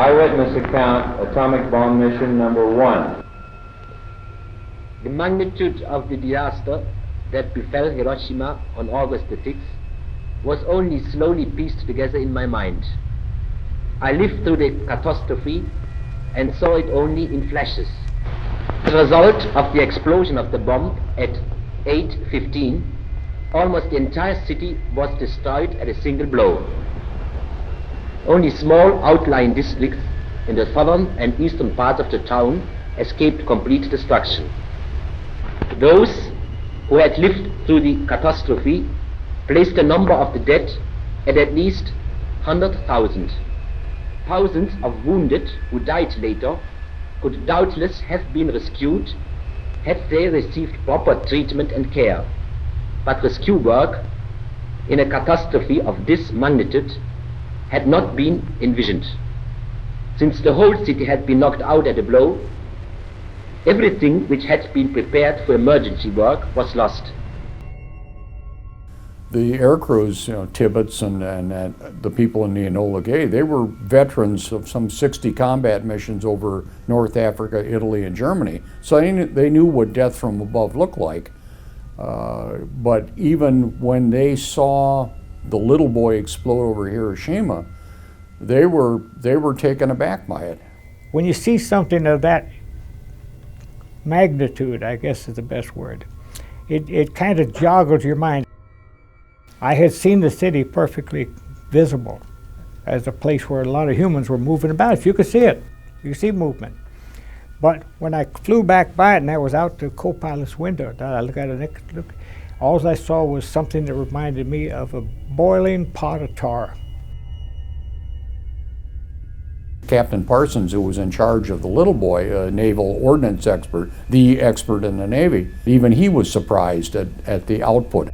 Eyewitness account, atomic bomb mission number 1. The magnitude of the disaster that befell Hiroshima on August the 6th was only slowly pieced together in my mind. I lived through the catastrophe and saw it only in flashes. As a result of the explosion of the bomb at 8:15, almost the entire city was destroyed at a single blow. Only small outlying districts in the southern and eastern parts of the town escaped complete destruction. Those who had lived through the catastrophe placed the number of the dead at least 100,000. Thousands of wounded who died later could doubtless have been rescued had they received proper treatment and care. But rescue work in a catastrophe of this magnitude had not been envisioned. Since the whole city had been knocked out at a blow, everything which had been prepared for emergency work was lost. The air crews, Tibbets and the people in the Enola Gay, they were veterans of some 60 combat missions over North Africa, Italy, and Germany. So they knew what death from above looked like. But even when they saw the little boy explode over Hiroshima, they were taken aback by it. When you see something of that magnitude, I guess is the best word, it kind of joggles your mind. I had seen the city perfectly visible as a place where a lot of humans were moving about. You could see it. You could see movement. But when I flew back by it and I was out the co-pilot's window, I look at it, all I saw was something that reminded me of a boiling pot of tar. Captain Parsons, who was in charge of the little boy, a naval ordnance expert, the expert in the Navy, even he was surprised at the output.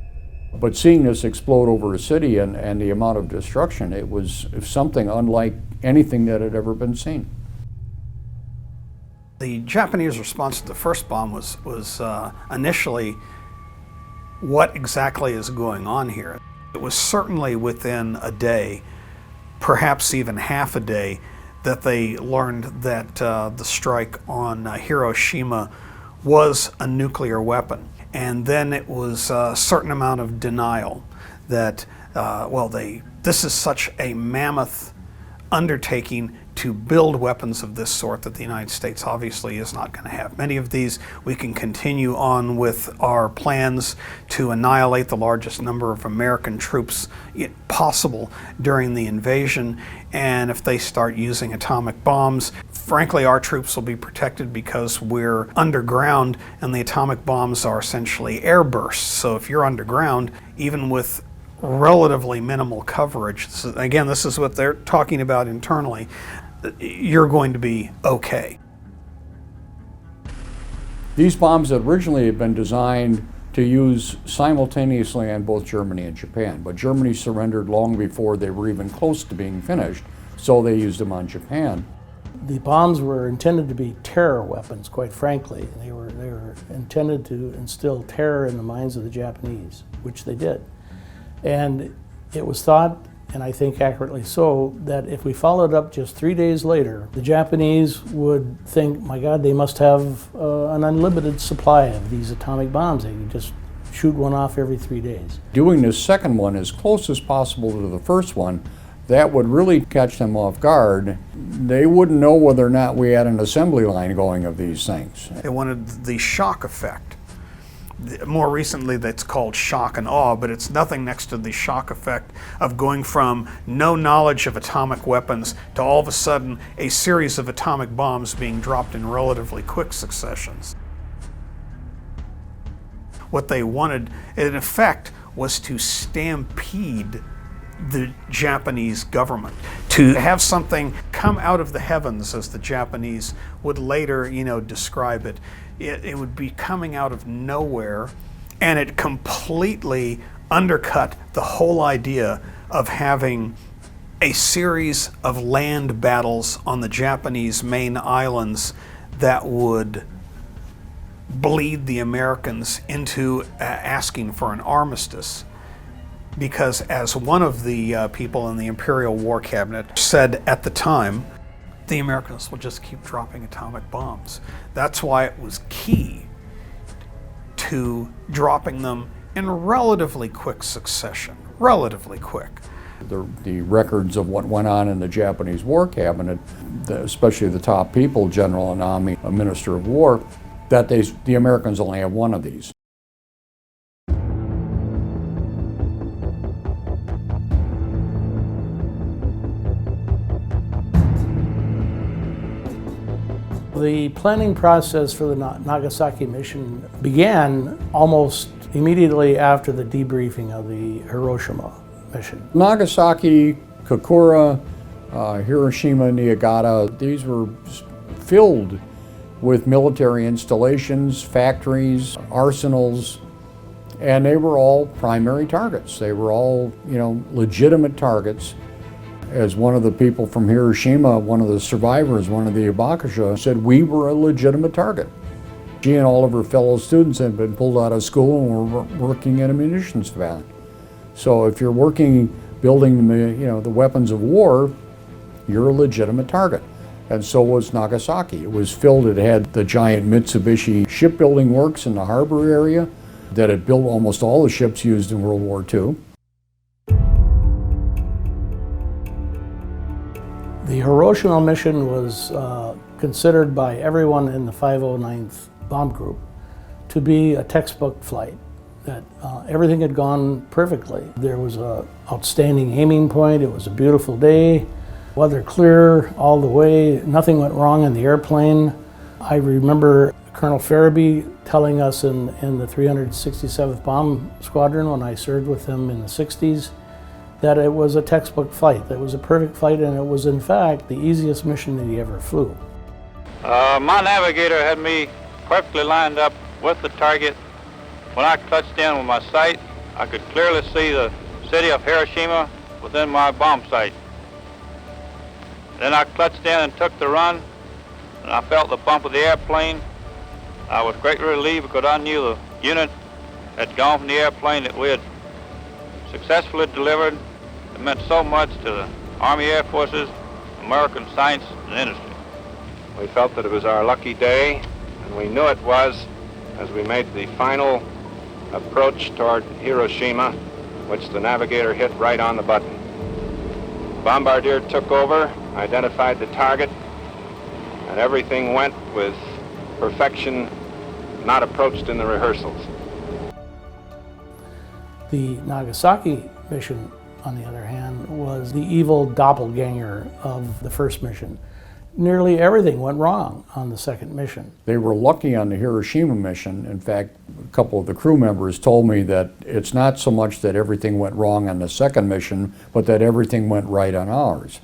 But seeing this explode over a city and the amount of destruction, it was something unlike anything that had ever been seen. The Japanese response to the first bomb was initially, what exactly is going on here? It was certainly within a day, perhaps even half a day, that they learned that the strike on Hiroshima was a nuclear weapon. And then it was a certain amount of denial that, this is such a mammoth undertaking to build weapons of this sort that the United States obviously is not going to have many of these. We can continue on with our plans to annihilate the largest number of American troops possible during the invasion. And if they start using atomic bombs, frankly, our troops will be protected because we're underground and the atomic bombs are essentially air bursts. So if you're underground, even with relatively minimal coverage, this is what they're talking about internally, you're going to be okay. These bombs originally had been designed to use simultaneously on both Germany and Japan, but Germany surrendered long before they were even close to being finished, so they used them on Japan. The bombs were intended to be terror weapons, quite frankly. They were intended to instill terror in the minds of the Japanese, which they did. And it was thought, and I think accurately so, that if we followed up just 3 days later, the Japanese would think, my God, they must have an unlimited supply of these atomic bombs. They could just shoot one off every 3 days. Doing this second one as close as possible to the first one, that would really catch them off guard. They wouldn't know whether or not we had an assembly line going of these things. They wanted the shock effect. More recently that's called shock and awe, but it's nothing next to the shock effect of going from no knowledge of atomic weapons to all of a sudden a series of atomic bombs being dropped in relatively quick successions. What they wanted, in effect, was to stampede the Japanese government, to have something come out of the heavens, as the Japanese would later, describe it. It would be coming out of nowhere, and it completely undercut the whole idea of having a series of land battles on the Japanese main islands that would bleed the Americans into asking for an armistice. Because as one of the people in the Imperial War Cabinet said at the time, the Americans will just keep dropping atomic bombs. That's why it was key to dropping them in relatively quick succession, relatively quick. The records of what went on in the Japanese War Cabinet, especially the top people, General Anami, a Minister of War, that the Americans only have one of these. The planning process for the Nagasaki mission began almost immediately after the debriefing of the Hiroshima mission. Nagasaki, Kokura, Hiroshima, Niigata, these were filled with military installations, factories, arsenals, and they were all primary targets. They were all, legitimate targets. As one of the people from Hiroshima, one of the survivors, one of the Bockscar, said, we were a legitimate target. She and all of her fellow students had been pulled out of school and were working in a munitions vat. So if you're building the weapons of war, you're a legitimate target. And so was Nagasaki. It was filled, it had the giant Mitsubishi shipbuilding works in the harbor area that had built almost all the ships used in World War II. The Hiroshima mission was considered by everyone in the 509th Bomb Group to be a textbook flight, that everything had gone perfectly. There was an outstanding aiming point, it was a beautiful day, weather clear all the way, nothing went wrong in the airplane. I remember Colonel Farabee telling us in the 367th Bomb Squadron when I served with him in the 60s, that it was a textbook flight, that it was a perfect flight, and it was in fact the easiest mission that he ever flew. My navigator had me perfectly lined up with the target. When I clutched in with my sight, I could clearly see the city of Hiroshima within my bomb sight. Then I clutched in and took the run, and I felt the bump of the airplane. I was greatly relieved because I knew the unit had gone from the airplane that we had successfully delivered. It meant so much to the Army Air Forces, American science and industry. We felt that it was our lucky day, and we knew it was as we made the final approach toward Hiroshima, which the navigator hit right on the button. Bombardier took over, identified the target, and everything went with perfection not approached in the rehearsals. The Nagasaki mission, on the other hand, was the evil doppelganger of the first mission. Nearly everything went wrong on the second mission. They were lucky on the Hiroshima mission. In fact, a couple of the crew members told me that it's not so much that everything went wrong on the second mission, but that everything went right on ours.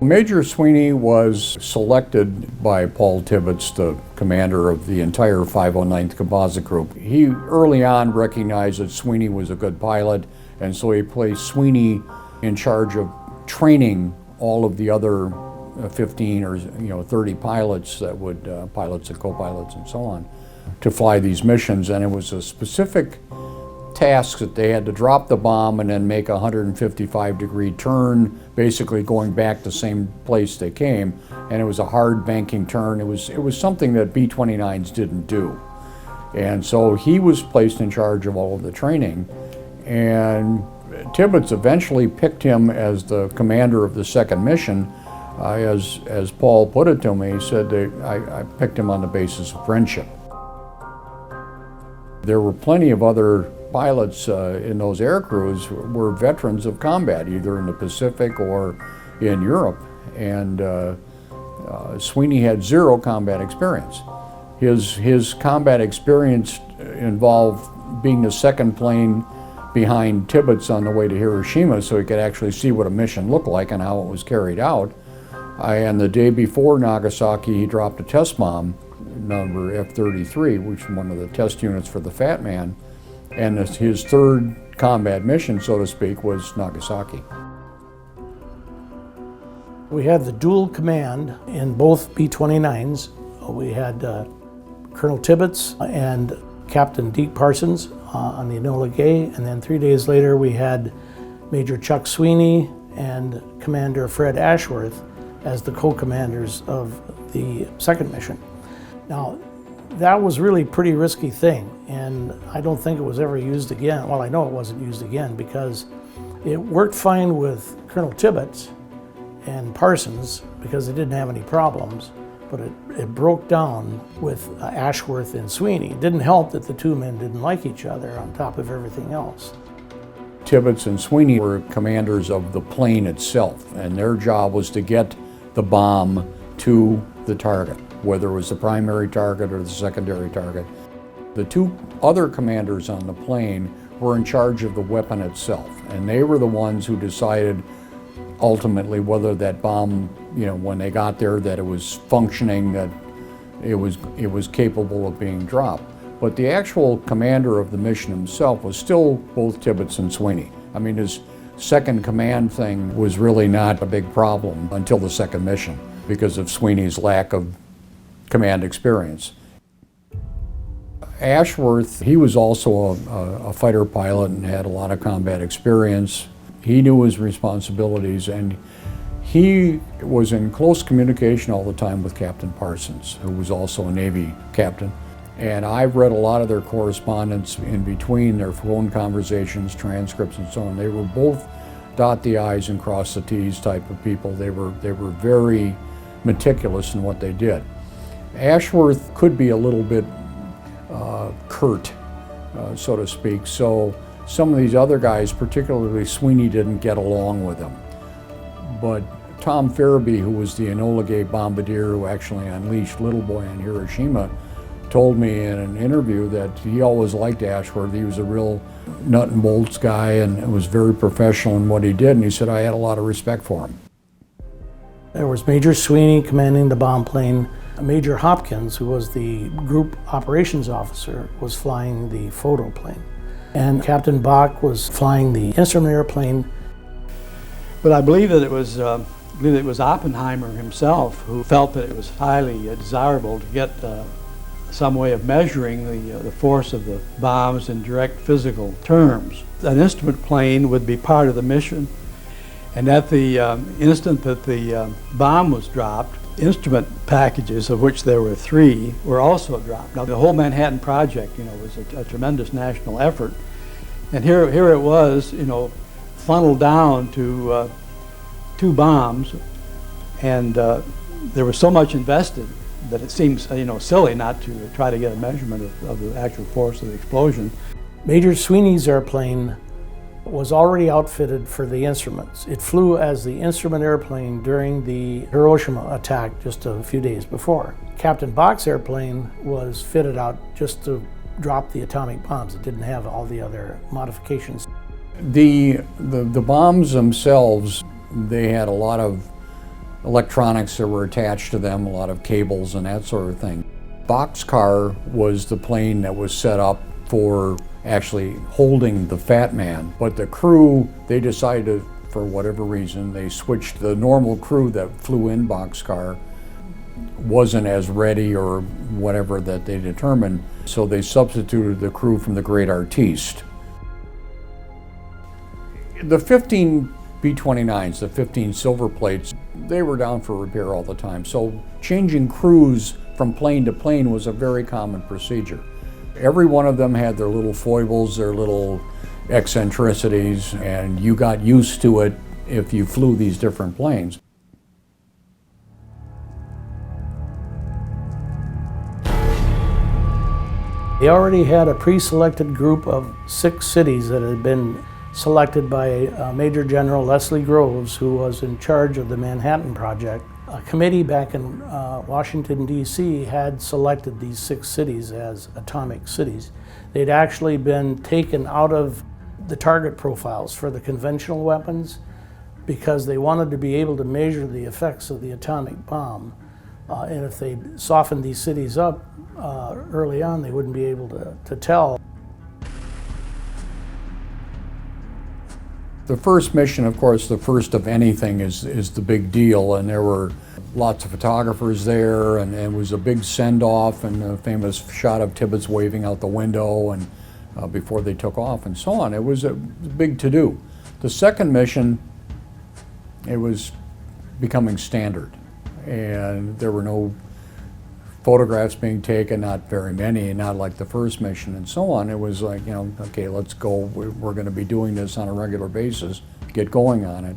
Major Sweeney was selected by Paul Tibbets, the commander of the entire 509th Composite Group. He early on recognized that Sweeney was a good pilot, and so he placed Sweeney in charge of training all of the other 15 or 30 pilots that would, pilots and co-pilots and so on, to fly these missions. And it was a specific task that they had to drop the bomb and then make a 155-degree turn, basically going back the same place they came. And it was a hard banking turn. It was something that B-29s didn't do. And so he was placed in charge of all of the training. And Tibbets eventually picked him as the commander of the second mission. As Paul put it to me, he said, I picked him on the basis of friendship. There were plenty of other pilots in those air crews were veterans of combat, either in the Pacific or in Europe. And Sweeney had zero combat experience. His combat experience involved being the second plane behind Tibbets on the way to Hiroshima so he could actually see what a mission looked like and how it was carried out. And the day before Nagasaki, he dropped a test bomb, number F-33, which was one of the test units for the Fat Man. And his third combat mission, so to speak, was Nagasaki. We had the dual command in both B-29s. We had Colonel Tibbets and Captain Deke Parsons on the Enola Gay, and then 3 days later we had Major Chuck Sweeney and Commander Fred Ashworth as the co-commanders of the second mission. Now, that was really a pretty risky thing, and I don't think it was ever used again. Well, I know it wasn't used again because it worked fine with Colonel Tibbets and Parsons because they didn't have any problems, but it broke down with Ashworth and Sweeney. It didn't help that the two men didn't like each other on top of everything else. Tibbets and Sweeney were commanders of the plane itself, and their job was to get the bomb to the target, whether it was the primary target or the secondary target. The two other commanders on the plane were in charge of the weapon itself, and they were the ones who decided ultimately whether that bomb, when they got there, that it was functioning, that it was capable of being dropped. But the actual commander of the mission himself was still both Tibbets and Sweeney. I mean, his second command thing was really not a big problem until the second mission because of Sweeney's lack of command experience. Ashworth, he was also a fighter pilot and had a lot of combat experience. He knew his responsibilities, and he was in close communication all the time with Captain Parsons, who was also a Navy captain. And I've read a lot of their correspondence in between, their phone conversations, transcripts, and so on. They were both dot the I's and cross the T's type of people. They were very meticulous in what they did. Ashworth could be a little bit curt, so to speak. So some of these other guys, particularly Sweeney, didn't get along with him. But Tom Farabee, who was the Enola Gay bombardier who actually unleashed Little Boy on Hiroshima, told me in an interview that he always liked Ashworth. He was a real nut and bolts guy and was very professional in what he did, and he said I had a lot of respect for him. There was Major Sweeney commanding the bomb plane. Major Hopkins, who was the group operations officer, was flying the photo plane. And Captain Bock was flying the instrument airplane. But I believe that it was Oppenheimer himself who felt that it was highly desirable to get some way of measuring the force of the bombs in direct physical terms. An instrument plane would be part of the mission, and at the instant that the bomb was dropped, instrument packages, of which there were 3, were also dropped. Now, the whole Manhattan Project, was a tremendous national effort, and here it was, funneled down to 2 bombs, and there was so much invested that it seems, silly not to try to get a measurement of the actual force of the explosion. Major Sweeney's airplane was already outfitted for the instruments. It flew as the instrument airplane during the Hiroshima attack just a few days before. Captain Bock's airplane was fitted out just to drop the atomic bombs. It didn't have all the other modifications. The bombs themselves, they had a lot of electronics that were attached to them, a lot of cables and that sort of thing. Bockscar was the plane that was set up for actually holding the Fat Man, but the crew, they decided, for whatever reason, they switched. The normal crew that flew in Bockscar wasn't as ready or whatever that they determined, so they substituted the crew from the Great Artiste. The 15 B-29s, the 15 silver plates, they were down for repair all the time, so changing crews from plane to plane was a very common procedure. Every one of them had their little foibles, their little eccentricities, and you got used to it if you flew these different planes. They already had a pre-selected group of 6 cities that had been selected by Major General Leslie Groves, who was in charge of the Manhattan Project. A committee back in Washington, D.C. had selected these 6 cities as atomic cities. They'd actually been taken out of the target profiles for the conventional weapons because they wanted to be able to measure the effects of the atomic bomb. And if they softened these cities up early on, they wouldn't be able to tell. The first mission, of course, the first of anything is the big deal, and there were lots of photographers there, and it was a big send-off, and a famous shot of Tibbets waving out the window and before they took off and so on. It was a big to-do. The second mission It was becoming standard, and there were no photographs being taken, not very many, not like the first mission and so on. It was like, okay, let's go. We're going to be doing this on a regular basis. Get going on it.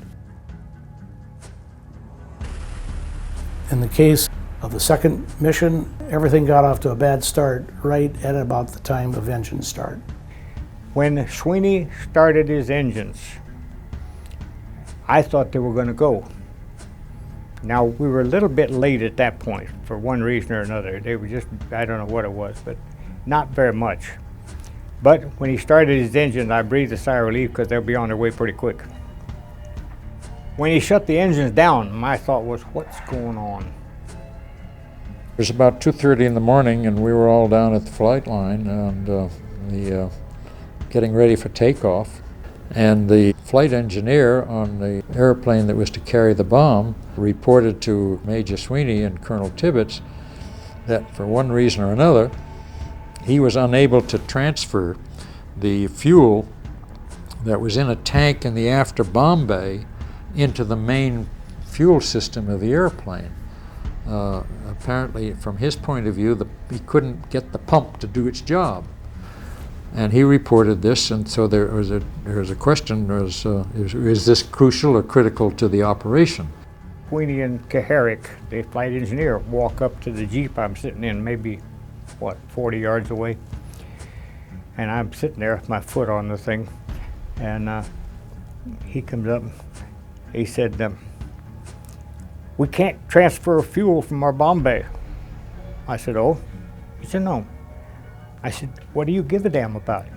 In the case of the second mission, everything got off to a bad start right at about the time of engine start. When Sweeney started his engines, I thought they were going to go. Now, we were a little bit late at that point for one reason or another. They were just, I don't know what it was, but not very much. But when he started his engine, I breathed a sigh of relief because they'll be on their way pretty quick. When he shut the engines down, my thought was, what's going on? It was about 2:30 in the morning, and we were all down at the flight line and getting ready for takeoff. And the flight engineer on the airplane that was to carry the bomb reported to Major Sweeney and Colonel Tibbets that for one reason or another, he was unable to transfer the fuel that was in a tank in the after bomb bay into the main fuel system of the airplane. Apparently, from his point of view, he couldn't get the pump to do its job. And he reported this, and so there was a question, is this crucial or critical to the operation? Sweeney and Kaharick, the flight engineer, walk up to the Jeep I'm sitting in, maybe, 40 yards away. And I'm sitting there with my foot on the thing, and he comes up, he said, we can't transfer fuel from our bomb bay. I said, oh? He said, no. I said, what do you give a damn about?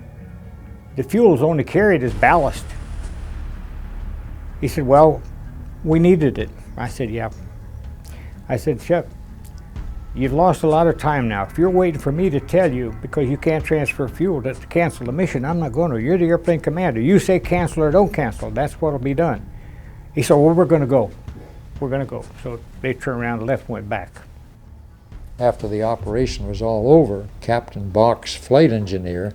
The fuel's only carried as ballast. He said, well, we needed it. I said, yeah. I said, Chuck, you've lost a lot of time now. If you're waiting for me to tell you because you can't transfer fuel to cancel the mission, I'm not going to. You're the airplane commander. You say cancel or don't cancel. That's what'll be done. He said, well, we're going to go. We're going to go. So they turned around and left and went back. After the operation was all over, Captain Bock's flight engineer,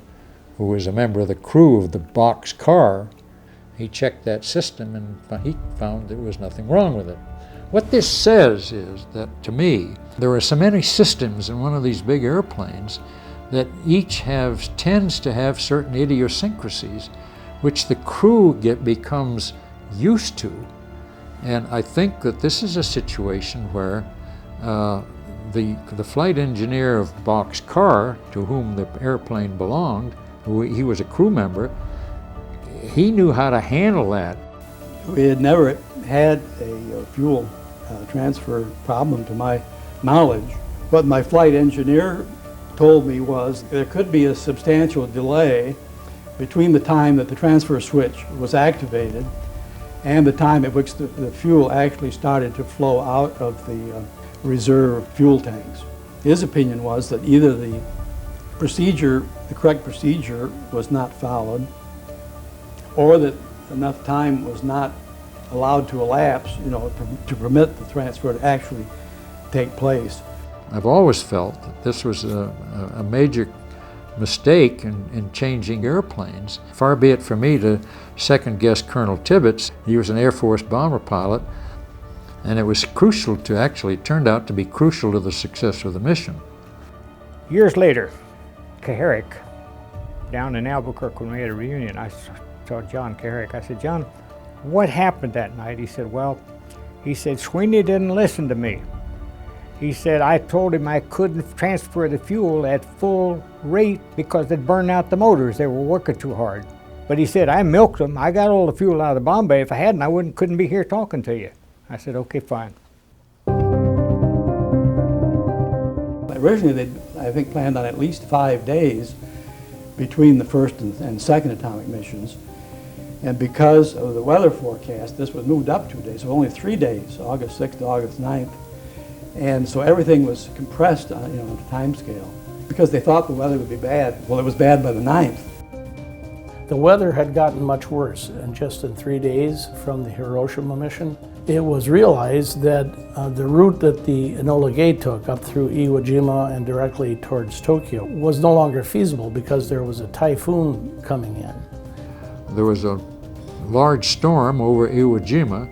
who was a member of the crew of the Bockscar, he checked that system and he found there was nothing wrong with it. What this says is that, to me, there are so many systems in one of these big airplanes that each tends to have certain idiosyncrasies which the crew becomes used to. And I think that this is a situation where the flight engineer of Bockscar, to whom the airplane belonged, he was a crew member, he knew how to handle that. We had never had a fuel transfer problem to my knowledge. What my flight engineer told me was there could be a substantial delay between the time that the transfer switch was activated and the time at which the fuel actually started to flow out of the reserve fuel tanks. His opinion was that either the correct procedure was not followed, or that enough time was not allowed to elapse, to permit the transfer to actually take place. I've always felt that this was a major mistake in changing airplanes. Far be it from me to second guess Colonel Tibbets. He was an Air Force bomber pilot, and it was crucial it turned out to be crucial to the success of the mission. Years later, Kaharick, down in Albuquerque when we had a reunion, I saw John Kaharick. I said, John, what happened that night? He said, Sweeney didn't listen to me. He said, I told him I couldn't transfer the fuel at full rate because they'd burn out the motors. They were working too hard. But he said, I milked them. I got all the fuel out of the bomb bay. If I hadn't, I couldn't be here talking to you. I said, okay, fine. Originally, they, I think, planned on at least 5 days between the first and second atomic missions. And because of the weather forecast, this was moved up 2 days, so only 3 days, August 6th to August 9th. And so everything was compressed on, on a time scale. Because they thought the weather would be bad, well, it was bad by the 9th. The weather had gotten much worse, and just in 3 days from the Hiroshima mission, it was realized that the route that the Enola Gay took up through Iwo Jima and directly towards Tokyo was no longer feasible because there was a typhoon coming in. There was a large storm over Iwo Jima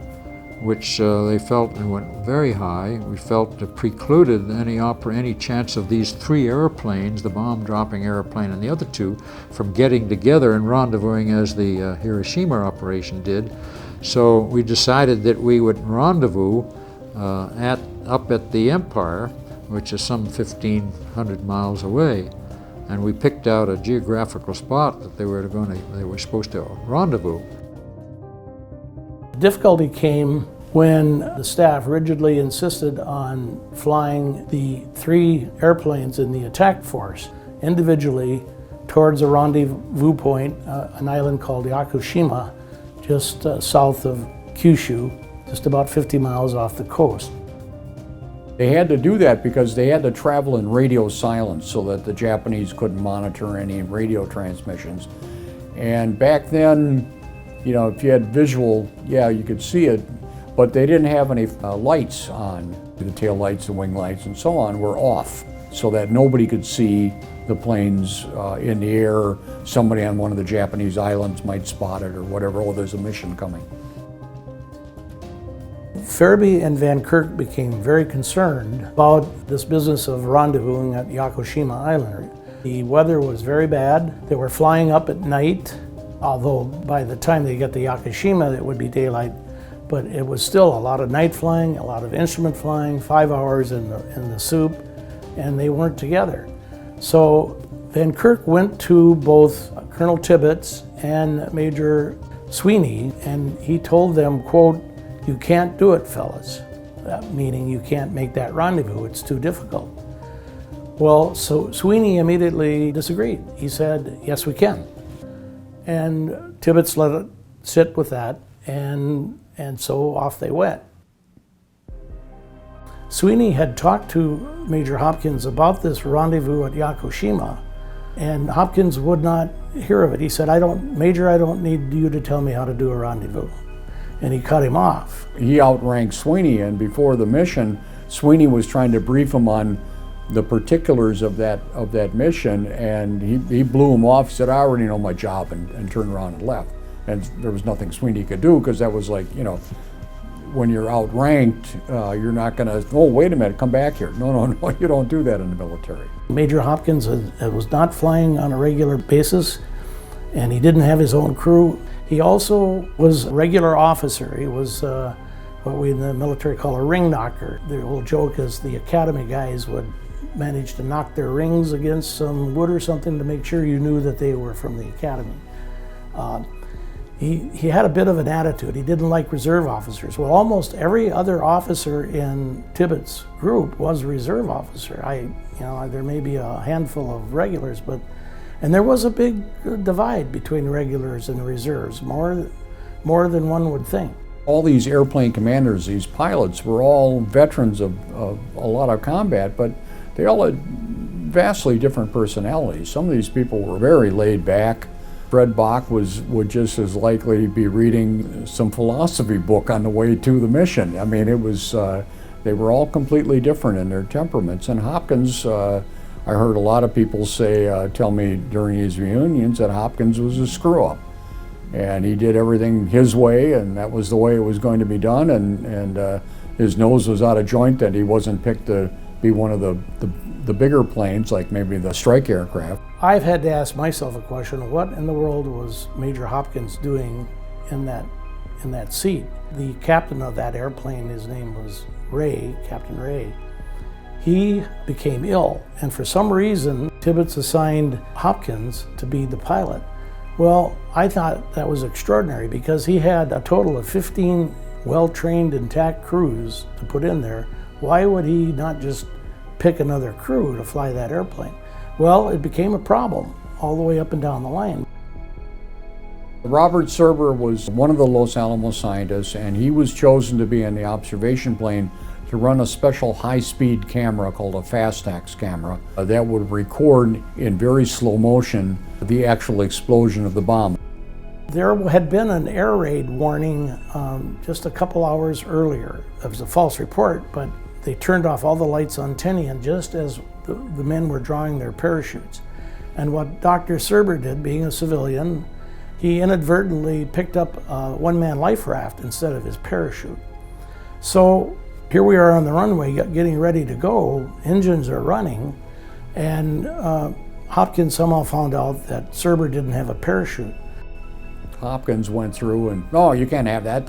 which they felt and went very high. We felt precluded any chance of these three airplanes, the bomb-dropping airplane and the other two, from getting together and rendezvousing as the Hiroshima operation did. So we decided that we would rendezvous up at the Empire, which is some 1,500 miles away. And we picked out a geographical spot that they were supposed to rendezvous. Difficulty came when the staff rigidly insisted on flying the three airplanes in the attack force individually towards a rendezvous point, an island called Yakushima, just south of Kyushu, just about 50 miles off the coast. They had to do that because they had to travel in radio silence so that the Japanese couldn't monitor any radio transmissions. And back then, you know, if you had visual, yeah, you could see it, but they didn't have any lights on. The tail lights, the wing lights, and so on were off, so that nobody could see the planes in the air. Somebody on one of the Japanese islands might spot it or whatever. Oh, there's a mission coming. Farabee and Van Kirk became very concerned about this business of rendezvousing at Yakushima Island. The weather was very bad. They were flying up at night, although by the time they get to Yakushima it would be daylight, but it was still a lot of night flying, a lot of instrument flying, 5 hours in the soup, and they weren't together. So Van Kirk went to both Colonel Tibbets and Major Sweeney, and he told them, quote, "You can't do it, fellas," meaning you can't make that rendezvous, it's too difficult. Well, so Sweeney immediately disagreed. He said, yes, we can. And Tibbets let it sit with that, and so off they went. Sweeney had talked to Major Hopkins about this rendezvous at Yakushima, and Hopkins would not hear of it. He said, Major, I don't need you to tell me how to do a rendezvous. And he cut him off. He outranked Sweeney, and before the mission, Sweeney was trying to brief him on the particulars of that mission, and he blew him off, said, I already know my job, and turned around and left. And there was nothing Sweeney could do, because that was like, you know, when you're outranked, you're not gonna, oh, wait a minute, come back here. No, you don't do that in the military. Major Hopkins was not flying on a regular basis, and he didn't have his own crew. He also was a regular officer. He was what we in the military call a ring knocker. The old joke is the academy guys would manage to knock their rings against some wood or something to make sure you knew that they were from the academy. He had a bit of an attitude. He didn't like reserve officers. Well, almost every other officer in Tibbets' group was a reserve officer. There may be a handful of regulars, and there was a big divide between regulars and reserves, more than one would think. All these airplane commanders, these pilots, were all veterans of a lot of combat, but they all had vastly different personalities. Some of these people were very laid back. Fred Bock would just as likely be reading some philosophy book on the way to the mission. I mean, it was, they were all completely different in their temperaments. And Hopkins, I heard a lot of people tell me during his reunions that Hopkins was a screw-up. And he did everything his way, and that was the way it was going to be done, and his nose was out of joint that he wasn't picked to be one of the bigger planes, like maybe the strike aircraft. I've had to ask myself a question, what in the world was Major Hopkins doing in that seat? The captain of that airplane, his name was Ray, Captain Ray. He became ill, and for some reason, Tibbets assigned Hopkins to be the pilot. Well, I thought that was extraordinary because he had a total of 15 well-trained, intact crews to put in there. Why would he not just pick another crew to fly that airplane? Well, it became a problem all the way up and down the line. Robert Serber was one of the Los Alamos scientists, and he was chosen to be in the observation plane to run a special high-speed camera called a Fastax camera that would record in very slow motion the actual explosion of the bomb. There had been an air raid warning just a couple hours earlier. It was a false report, but they turned off all the lights on Tinian just as the men were drawing their parachutes. And what Dr. Serber did, being a civilian, he inadvertently picked up a one-man life raft instead of his parachute. So here we are on the runway getting ready to go, engines are running, and Hopkins somehow found out that Serber didn't have a parachute. Hopkins went through and, oh, you can't have that.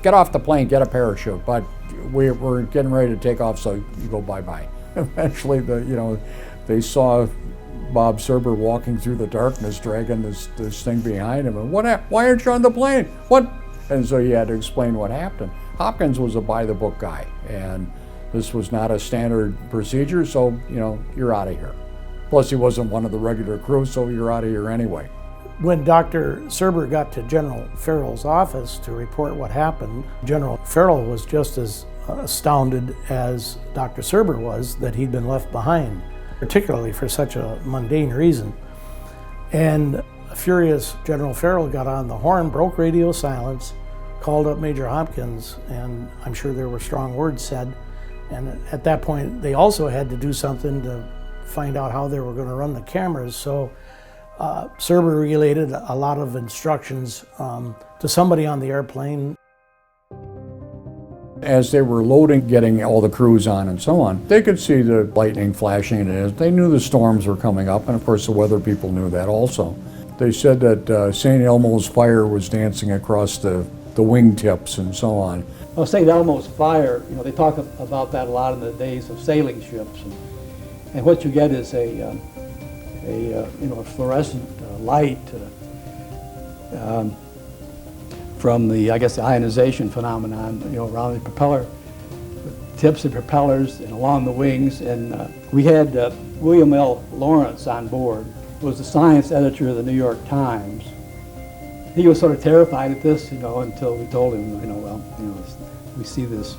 Get off the plane, get a parachute. But we're getting ready to take off, so you go bye-bye. Eventually, they saw Bob Serber walking through the darkness, dragging this thing behind him. And why aren't you on the plane? What? And so he had to explain what happened. Hopkins was a by-the-book guy, and this was not a standard procedure, so, you're out of here. Plus, he wasn't one of the regular crew, so you're out of here anyway. When Dr. Serber got to General Farrell's office to report what happened, General Farrell was just as astounded as Dr. Serber was that he'd been left behind, particularly for such a mundane reason. And a furious General Farrell got on the horn, broke radio silence, called up Major Hopkins, and I'm sure there were strong words said. And at that point, they also had to do something to find out how they were going to run the cameras. So Serber related a lot of instructions to somebody on the airplane. As they were loading, getting all the crews on and so on, they could see the lightning flashing, and they knew the storms were coming up, and of course the weather people knew that also. They said that St. Elmo's fire was dancing across the wingtips and so on. Well, St. Elmo's fire, they talk about that a lot in the days of sailing ships, and what you get is a fluorescent light from the ionization phenomenon, around the propeller, tips of propellers and along the wings. And we had William L. Lawrence on board, who was the science editor of the New York Times. He was sort of terrified at this, until we told him, we see this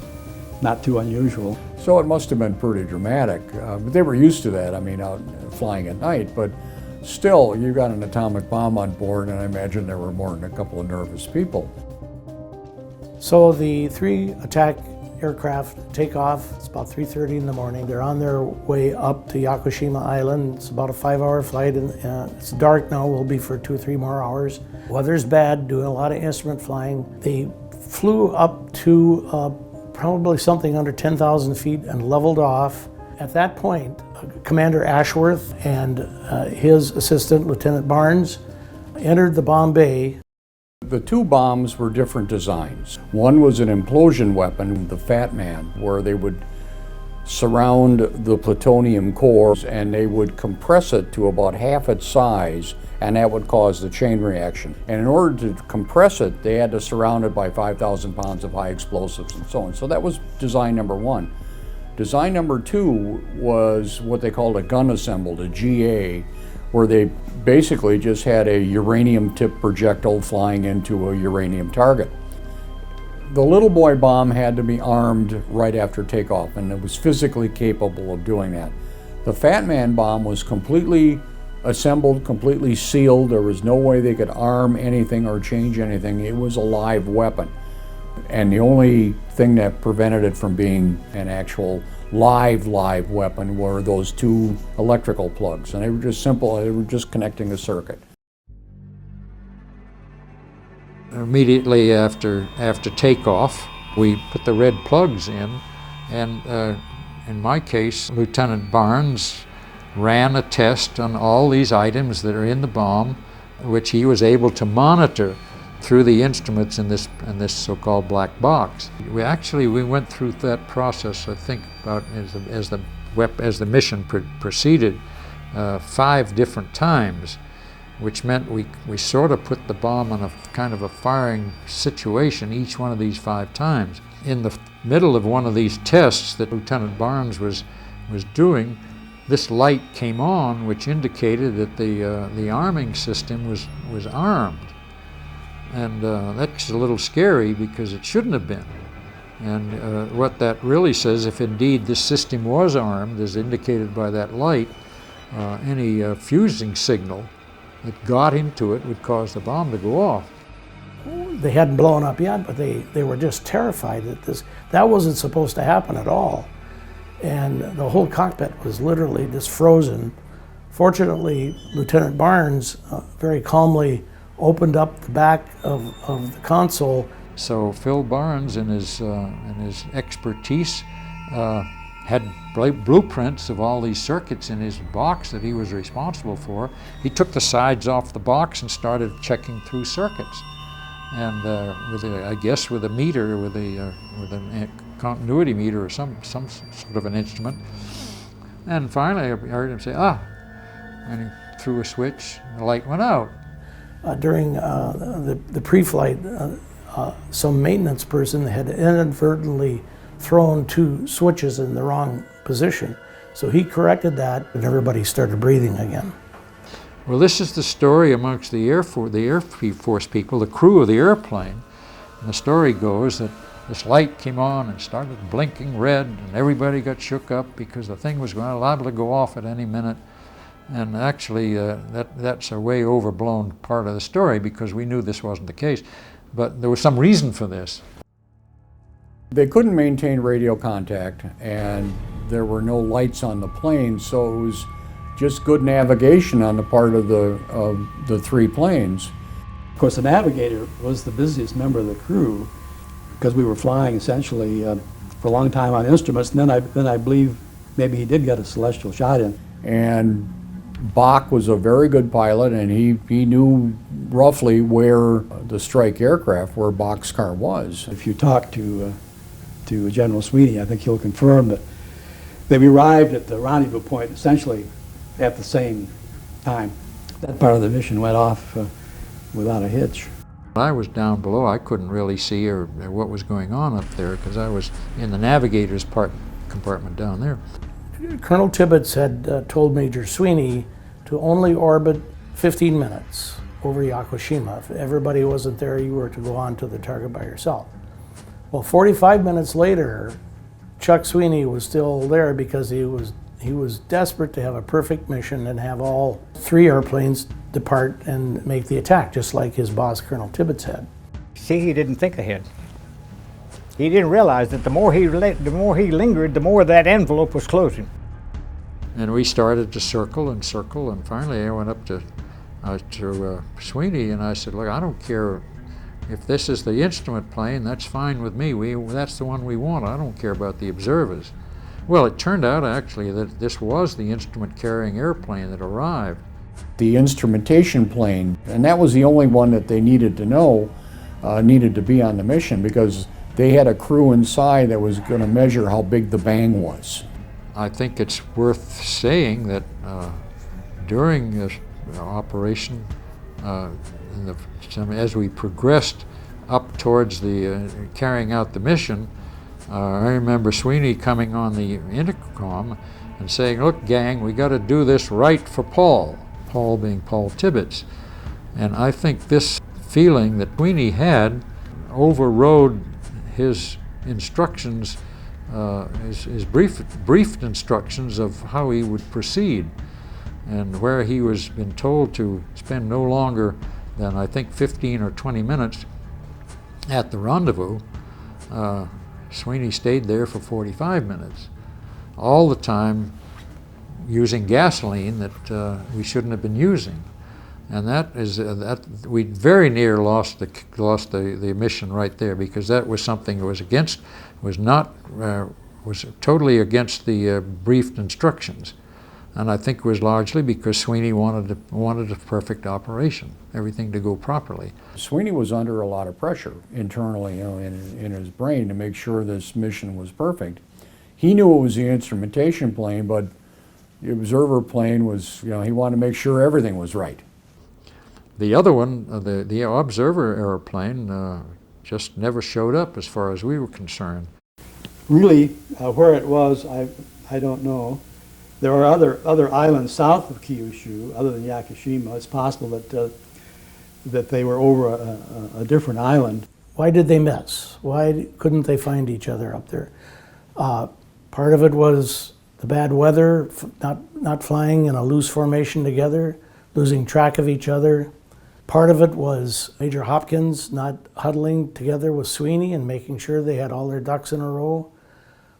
not too unusual. So it must have been pretty dramatic. But they were used to that, out flying at night, but still, you got an atomic bomb on board, and I imagine there were more than a couple of nervous people. So the 3 attack aircraft take off. It's about 3:30 in the morning. They're on their way up to Yakushima Island. It's about a 5-hour flight, and it's dark now. Will be for 2 or 3 more hours. Weather's bad, doing a lot of instrument flying. They flew up to probably something under 10,000 feet and leveled off. At that point, Commander Ashworth and his assistant, Lieutenant Barnes, entered the bomb bay. The 2 bombs were different designs. One was an implosion weapon, the Fat Man, where they would surround the plutonium core and they would compress it to about half its size, and that would cause the chain reaction. And in order to compress it, they had to surround it by 5,000 pounds of high explosives and so on. So that was design number 1. Design number 2 was what they called a gun assembled, a GA, where they basically just had a uranium-tipped projectile flying into a uranium target. The little boy bomb had to be armed right after takeoff, and it was physically capable of doing that. The Fat Man bomb was completely assembled, completely sealed. There was no way they could arm anything or change anything. It was a live weapon. And the only thing that prevented it from being an actual live weapon were those 2 electrical plugs. And they were just simple, they were just connecting a circuit. Immediately after takeoff, we put the red plugs in, and in my case, Lieutenant Barnes ran a test on all these items that are in the bomb, which he was able to monitor through the instruments in this so-called black box. We went through that process, I think, about as the mission proceeded, 5 different times, which meant we sort of put the bomb on a kind of a firing situation each one of these 5 times. In the middle of one of these tests that Lieutenant Barnes was doing, this light came on, which indicated that the arming system was armed. And that's a little scary because it shouldn't have been. And what that really says, if indeed this system was armed, as indicated by that light, any fusing signal that got into it would cause the bomb to go off. They hadn't blown up yet, but they were just terrified that wasn't supposed to happen at all. And the whole cockpit was literally just frozen. Fortunately, Lieutenant Barnes very calmly opened up the back of the console, So Phil Barnes, in his expertise, had blueprints of all these circuits in his box that he was responsible for. He took the sides off the box and started checking through circuits, and I guess with a meter, with a continuity meter or some sort of an instrument. And finally, I heard him say, "Ah," and he threw a switch, and the light went out. During the pre-flight, some maintenance person had inadvertently thrown two switches in the wrong position. So he corrected that, and everybody started breathing again. Well, this is the story amongst the Air Force people, the crew of the airplane. And the story goes that this light came on and started blinking red, and everybody got shook up because the thing was liable to go off at any minute. And actually, that's a way overblown part of the story because we knew this wasn't the case. But there was some reason for this. They couldn't maintain radio contact, and there were no lights on the plane, so it was just good navigation on the part of the three planes. Of course, the navigator was the busiest member of the crew because we were flying essentially for a long time on instruments, and then I believe maybe he did get a celestial shot in. And Bock was a very good pilot, and he knew roughly where the strike aircraft, where Bockscar was. If you talk to General Sweeney, I think he'll confirm that we arrived at the rendezvous point essentially at the same time. That part of the mission went off without a hitch. When I was down below, I couldn't really see or what was going on up there because I was in the navigator's compartment down there. Colonel Tibbets had told Major Sweeney to only orbit 15 minutes over Yakushima. If everybody wasn't there, you were to go on to the target by yourself. Well, 45 minutes later, Chuck Sweeney was still there because he was desperate to have a perfect mission and have all three airplanes depart and make the attack, just like his boss, Colonel Tibbets, had. See, he didn't think ahead. He didn't realize that the more he lingered, the more that envelope was closing. And we started to circle, and finally I went up to Sweeney and I said, "Look, I don't care if this is the instrument plane, that's fine with me. That's the one we want. I don't care about the observers." Well, it turned out actually that this was the instrument-carrying airplane that arrived. The instrumentation plane, and that was the only one that they needed to know, needed to be on the mission because they had a crew inside that was going to measure how big the bang was. I think it's worth saying that during this operation, as we progressed up towards the carrying out the mission, I remember Sweeney coming on the intercom and saying, "Look, gang, we got to do this right for Paul." Paul being Paul Tibbets. And I think this feeling that Sweeney had overrode his instructions, his brief instructions of how he would proceed, and where he was been told to spend no longer than I think 15 or 20 minutes at the rendezvous. Sweeney stayed there for 45 minutes, all the time using gasoline that we shouldn't have been using. And that we very near lost the mission right there, because that was something that was totally against the briefed instructions, and I think it was largely because Sweeney wanted a perfect operation, everything to go properly. Sweeney was under a lot of pressure internally, in his brain to make sure this mission was perfect. He knew it was the instrumentation plane, but the observer plane was, he wanted to make sure everything was right. The other one, the observer airplane, just never showed up as far as we were concerned. Really, where it was, I don't know. There are other islands south of Kyushu, other than Yakushima. It's possible that they were over a different island. Why did they miss? Why couldn't they find each other up there? Part of it was the bad weather, not flying in a loose formation together, losing track of each other. Part of it was Major Hopkins not huddling together with Sweeney and making sure they had all their ducks in a row.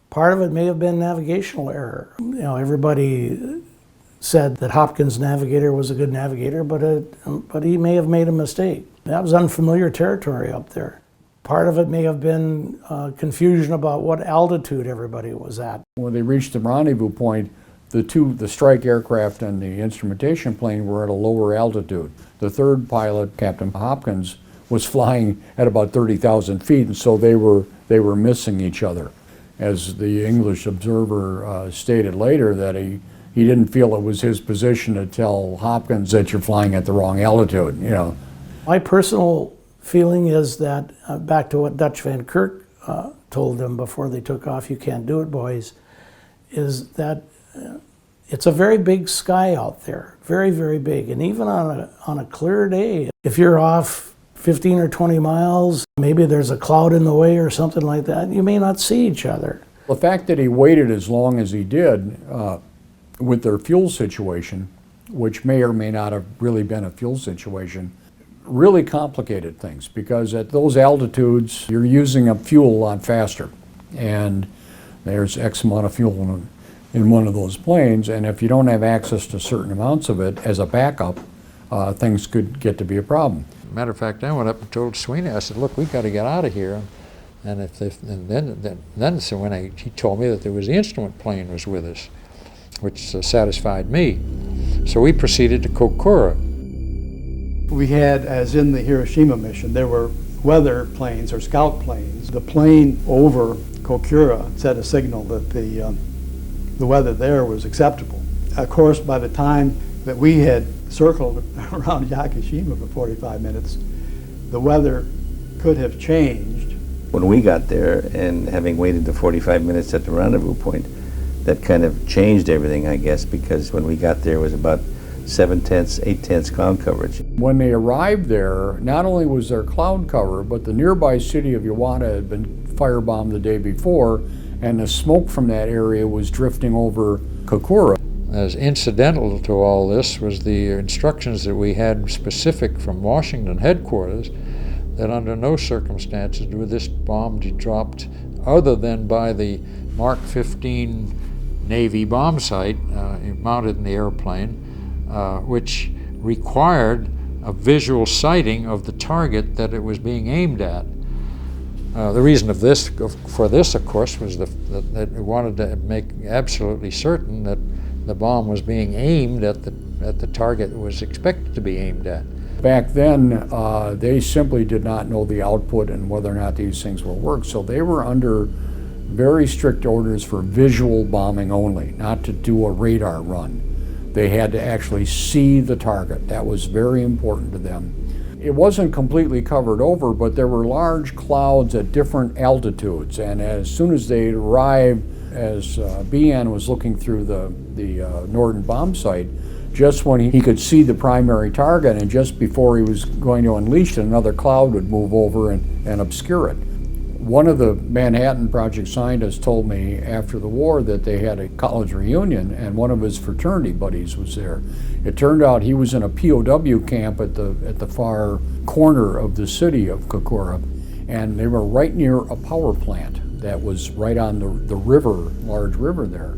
Part of it may have been navigational error. Everybody said that Hopkins' navigator was a good navigator, but he may have made a mistake. That was unfamiliar territory up there. Part of it may have been confusion about what altitude everybody was at. When they reached the rendezvous point, the strike aircraft and the instrumentation plane were at a lower altitude. The third pilot, Captain Hopkins, was flying at about 30,000 feet, and so they were missing each other. As the English observer stated later, that he didn't feel it was his position to tell Hopkins that you're flying at the wrong altitude, you know. My personal feeling is that, back to what Dutch Van Kirk told them before they took off, "You can't do it, boys," is that it's a very big sky out there, very, very big. And even on a clear day, if you're off 15 or 20 miles, maybe there's a cloud in the way or something like that, you may not see each other. The fact that he waited as long as he did with their fuel situation, which may or may not have really been a fuel situation, really complicated things, because at those altitudes you're using up fuel a lot faster, and there's X amount of fuel in one of those planes, and if you don't have access to certain amounts of it as a backup, things could get to be a problem. Matter of fact, I went up and told Sweeney, I said, "Look, we got to get out of here." And so when he told me that there was the instrument plane was with us, which satisfied me. So we proceeded to Kokura. We had, as in the Hiroshima mission, there were weather planes or scout planes. The plane over Kokura set a signal that the weather there was acceptable. Of course, by the time that we had circled around Yakushima for 45 minutes, the weather could have changed. When we got there, and having waited the 45 minutes at the rendezvous point, that kind of changed everything, I guess, because when we got there it was about 7/10, 8/10 cloud coverage. When they arrived there, not only was there cloud cover, but the nearby city of Iwata had been firebombed the day before, and the smoke from that area was drifting over Kokura. As incidental to all this was the instructions that we had specific from Washington headquarters that under no circumstances would this bomb be dropped other than by the Mark 15 Navy bomb sight mounted in the airplane, which required a visual sighting of the target that it was being aimed at. The reason for this, of course, was that it wanted to make absolutely certain that the bomb was being aimed at the target it was expected to be aimed at. Back then, they simply did not know the output and whether or not these things will work, so they were under very strict orders for visual bombing only, not to do a radar run. They had to actually see the target. That was very important to them. It wasn't completely covered over, but there were large clouds at different altitudes, and as soon as they arrived, as BN was looking through the Norden bomb sight, just when he could see the primary target, and just before he was going to unleash it, another cloud would move over and obscure it. One of the Manhattan Project scientists told me after the war that they had a college reunion, and one of his fraternity buddies was there. It turned out he was in a POW camp at the far corner of the city of Kokura, and they were right near a power plant that was right on the river, large river there.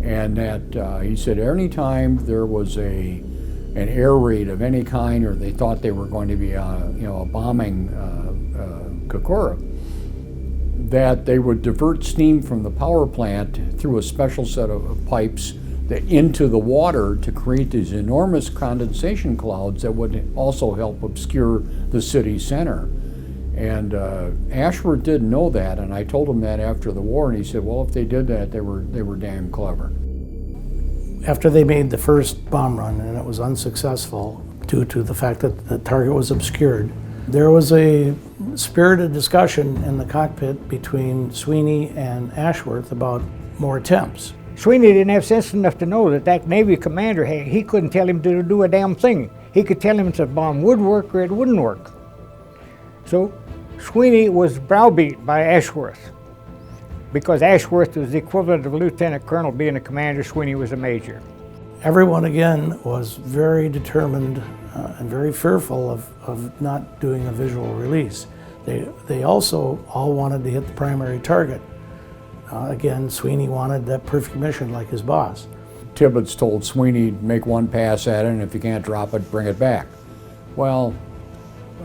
And that he said any time there was an air raid of any kind, or they thought they were going to be bombing Kokura, that they would divert steam from the power plant through a special set of pipes into the water to create these enormous condensation clouds that would also help obscure the city center. And Ashworth didn't know that, and I told him that after the war, and he said, well, if they did that, they were damn clever. After they made the first bomb run, and it was unsuccessful due to the fact that the target was obscured, there was a spirited discussion in the cockpit between Sweeney and Ashworth about more attempts. Sweeney didn't have sense enough to know that Navy commander, he couldn't tell him to do a damn thing. He could tell him if the bomb would work or it wouldn't work. So Sweeney was browbeat by Ashworth, because Ashworth was the equivalent of a lieutenant colonel. Being a commander, Sweeney was a major. Everyone again was very determined and very fearful of not doing a visual release. They also all wanted to hit the primary target. Again, Sweeney wanted that perfect mission like his boss. Tibbets told Sweeney, make one pass at it, and if you can't drop it, bring it back. Well,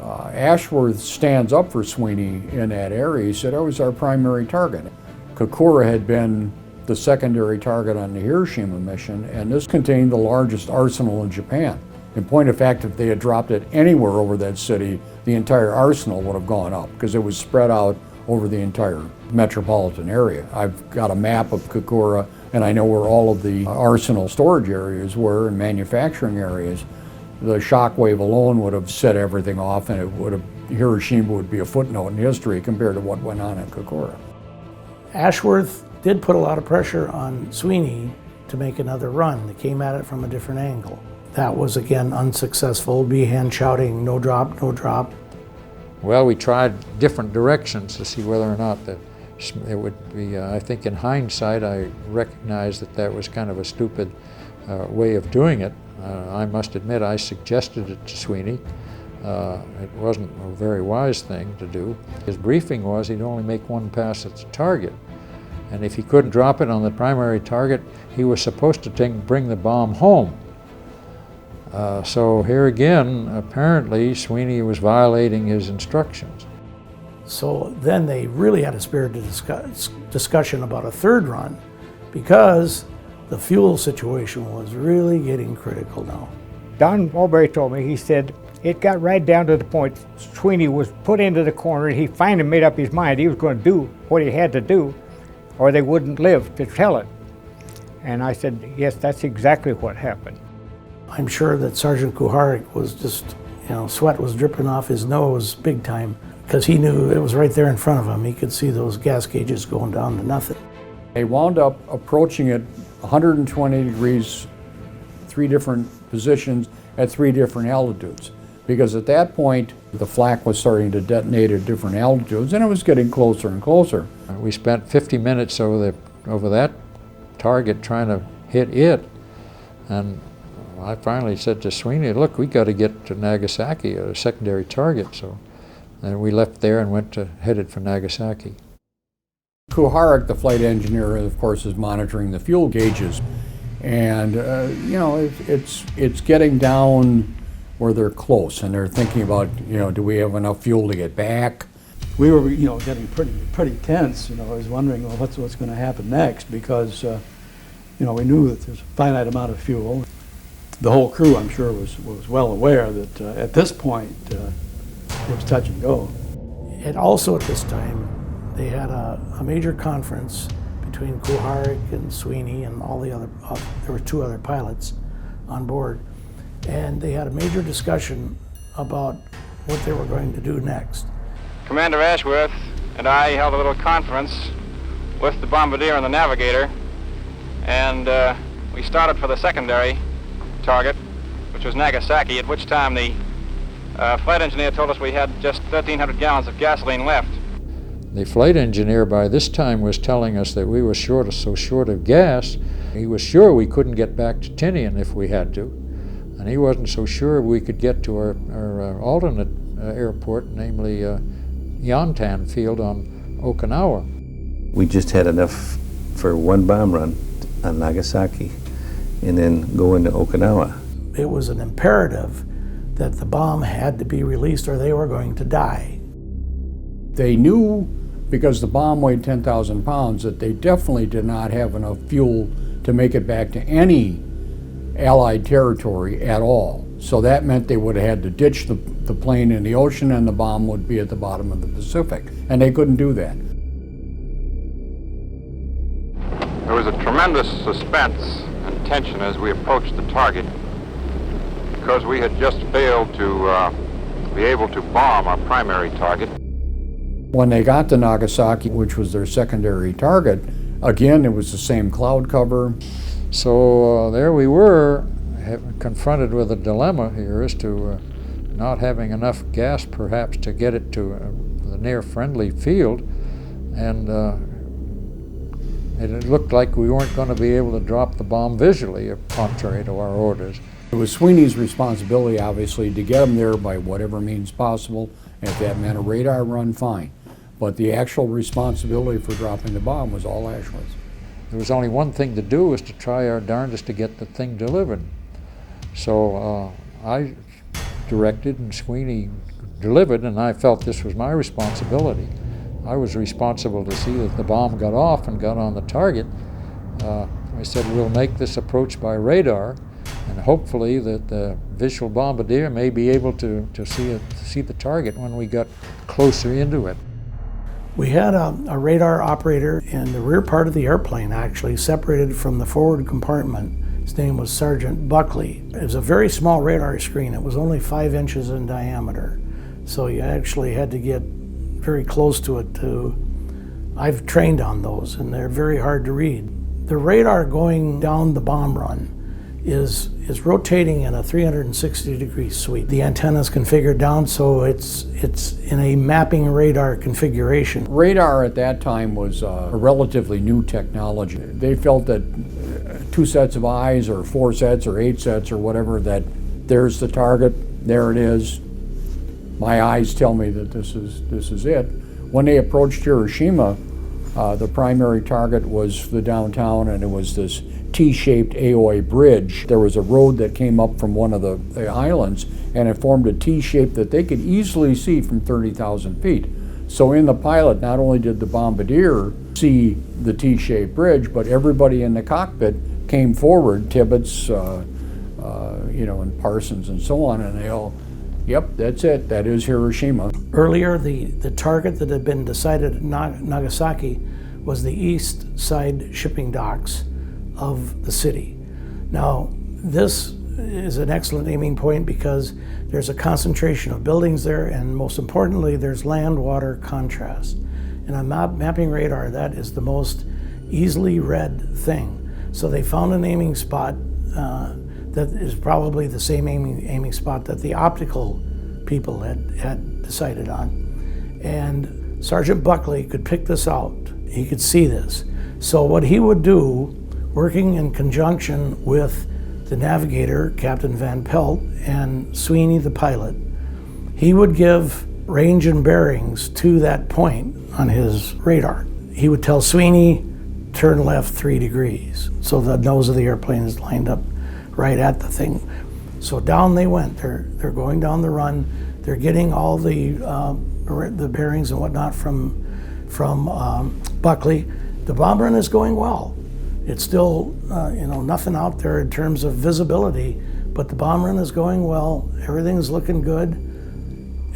Ashworth stands up for Sweeney in that area. He said, "That was our primary target." Kokura had been the secondary target on the Hiroshima mission, and this contained the largest arsenal in Japan. In point of fact, if they had dropped it anywhere over that city, the entire arsenal would have gone up because it was spread out over the entire metropolitan area. I've got a map of Kokura, and I know where all of the arsenal storage areas were and manufacturing areas. The shockwave alone would have set everything off, and Hiroshima would be a footnote in history compared to what went on in Kokura. Ashworth did put a lot of pressure on Sweeney to make another run. They came at it from a different angle. That was again unsuccessful. Behan shouting, "No drop, no drop." Well, we tried different directions to see whether or not it would be, I think in hindsight, I recognize that was kind of a stupid way of doing it. I must admit I suggested it to Sweeney. It wasn't a very wise thing to do. His briefing was he'd only make one pass at the target. And if he couldn't drop it on the primary target, he was supposed to bring the bomb home. So here again, apparently Sweeney was violating his instructions. So then they really had a spirited discussion about a third run because the fuel situation was really getting critical now. Don Mulberry told me, he said, it got right down to the point Sweeney was put into the corner, and he finally made up his mind he was going to do what he had to do or they wouldn't live to tell it. And I said, yes, that's exactly what happened. I'm sure that Sergeant Kuharek was just, sweat was dripping off his nose big time because he knew it was right there in front of him. He could see those gas gauges going down to nothing. They wound up approaching it 120 degrees, 3 different positions at 3 different altitudes. Because at that point, the flak was starting to detonate at different altitudes, and it was getting closer and closer. We spent 50 minutes over that target trying to hit it, and I finally said to Sweeney, look, we got to get to Nagasaki, a secondary target. So and we left there and headed for Nagasaki. Kuharek, the flight engineer, of course, is monitoring the fuel gauges. And, it's getting down where they're close, and they're thinking about, do we have enough fuel to get back? We were, getting pretty tense. I was wondering, well, what's going to happen next, because, we knew that there's a finite amount of fuel. The whole crew, I'm sure, was well aware that at this point it was touch and go. And also at this time, they had a major conference between Kuharek and Sweeney and all the other, there were 2 other pilots on board, and they had a major discussion about what they were going to do next. Commander Ashworth and I held a little conference with the bombardier and the navigator, and we started for the secondary target, which was Nagasaki, at which time the flight engineer told us we had just 1,300 gallons of gasoline left. The flight engineer by this time was telling us that we were so short of gas, he was sure we couldn't get back to Tinian if we had to. And he wasn't so sure we could get to our alternate airport, namely Yantan Field on Okinawa. We just had enough for 1 bomb run on Nagasaki and then go into Okinawa. It was an imperative that the bomb had to be released or they were going to die. They knew, because the bomb weighed 10,000 pounds, that they definitely did not have enough fuel to make it back to any Allied territory at all. So that meant they would have had to ditch the plane in the ocean, and the bomb would be at the bottom of the Pacific. And they couldn't do that. There was a tremendous suspense and tension as we approached the target, because we had just failed to be able to bomb our primary target. When they got to Nagasaki, which was their secondary target, again, it was the same cloud cover. So there we were, confronted with a dilemma here as to not having enough gas perhaps to get it to the near friendly field, and it looked like we weren't going to be able to drop the bomb visually, contrary to our orders. It was Sweeney's responsibility, obviously, to get them there by whatever means possible. And if that meant a radar run, fine. But the actual responsibility for dropping the bomb was all Ashworth's. There was only one thing to do, was to try our darndest to get the thing delivered. So I directed, and Sweeney delivered, and I felt this was my responsibility. I was responsible to see that the bomb got off and got on the target. I said, we'll make this approach by radar, and hopefully that the visual bombardier may be able to see the target when we got closer into it. We had a radar operator in the rear part of the airplane, actually, separated from the forward compartment. His name was Sergeant Buckley. It was a very small radar screen. It was only 5 inches in diameter. So you actually had to get very close to it I've trained on those, and they're very hard to read. The radar going down the bomb run is rotating in a 360-degree sweep. The antenna is configured down so it's in a mapping radar configuration. Radar at that time was a relatively new technology. They felt that 2 sets of eyes or 4 sets or 8 sets or whatever, that there's the target, there it is. My eyes tell me that this is it. When they approached Hiroshima, the primary target was the downtown, and it was this T-shaped Aoi bridge. There was a road that came up from one of the islands, and it formed a T-shape that they could easily see from 30,000 feet. So in the pilot, not only did the bombardier see the T-shaped bridge, but everybody in the cockpit came forward, Tibbets, and Parsons and so on, and they all, yep, that's it, that is Hiroshima. Earlier, the target that had been decided at Nagasaki was the east side shipping docks of the city. Now, this is an excellent aiming point because there's a concentration of buildings there, and most importantly, there's land-water contrast. In a mapping radar, that is the most easily read thing. So they found an aiming spot that is probably the same aiming spot that the optical people had decided on. And Sergeant Buckley could pick this out. He could see this. So what he would do, working in conjunction with the navigator, Captain Van Pelt, and Sweeney the pilot, he would give range and bearings to that point on his radar. He would tell Sweeney, turn left 3 degrees. So the nose of the airplane is lined up right at the thing. So down they went. They're going down the run. They're getting all the bearings and whatnot from Buckley. The bomb run is going well. It's still nothing out there in terms of visibility, but the bomb run is going well. Everything's looking good.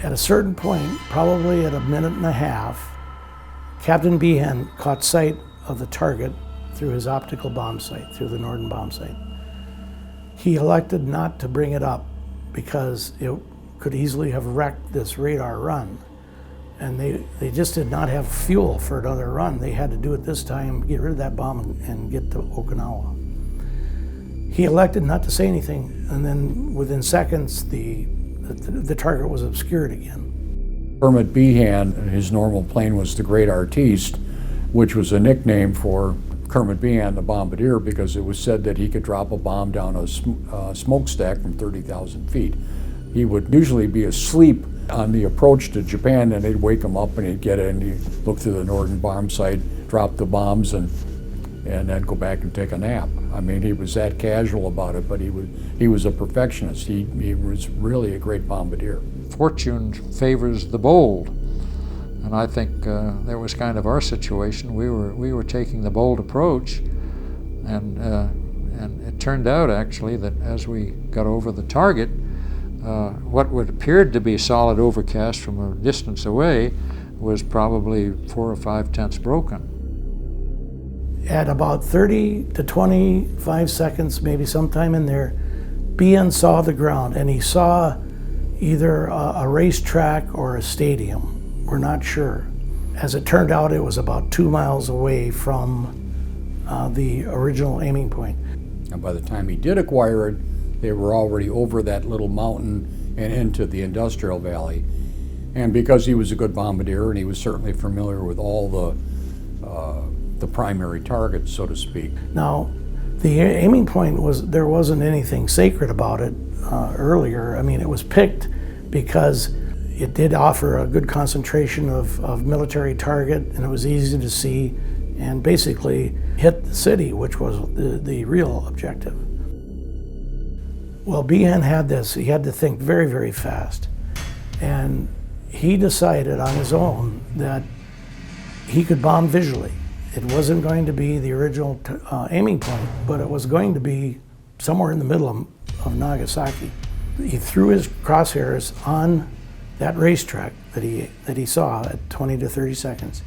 At a certain point, probably at a minute and a half, Captain Behan caught sight of the target through his optical bomb sight, through the Norden bomb sight. He elected not to bring it up because it could easily have wrecked this radar run. And they just did not have fuel for another run. They had to do it this time, get rid of that bomb and get to Okinawa. He elected not to say anything, and then within seconds, the target was obscured again. Kermit Behan, his normal plane was the Great Artiste, which was a nickname for Kermit Behan, the bombardier, because it was said that he could drop a bomb down a smokestack from 30,000 feet. He would usually be asleep on the approach to Japan, and they'd wake him up and he'd get in, he'd look through the Norden bomb sight, drop the bombs, and then go back and take a nap. I mean, he was that casual about it, but he was a perfectionist. He was really a great bombardier. Fortune favors the bold, and I think that was kind of our situation. We were taking the bold approach, and it turned out actually that as we got over the target, what would appeared to be solid overcast from a distance away was probably 4 or 5 tenths broken. At about 30 to 25 seconds, maybe sometime in there, Behan saw the ground, and he saw either a racetrack or a stadium. We're not sure. As it turned out, it was about 2 miles away from the original aiming point. And by the time he did acquire it, they were already over that little mountain and into the industrial valley. And because he was a good bombardier, and he was certainly familiar with all the primary targets, so to speak. Now, the aiming point there wasn't anything sacred about it earlier. I mean, it was picked because it did offer a good concentration of military target, and it was easy to see, and basically hit the city, which was the real objective. Well, Behan had this. He had to think very, very fast. And he decided on his own that he could bomb visually. It wasn't going to be the original aiming point, but it was going to be somewhere in the middle of Nagasaki. He threw his crosshairs on that racetrack that he saw at 20 to 30 seconds.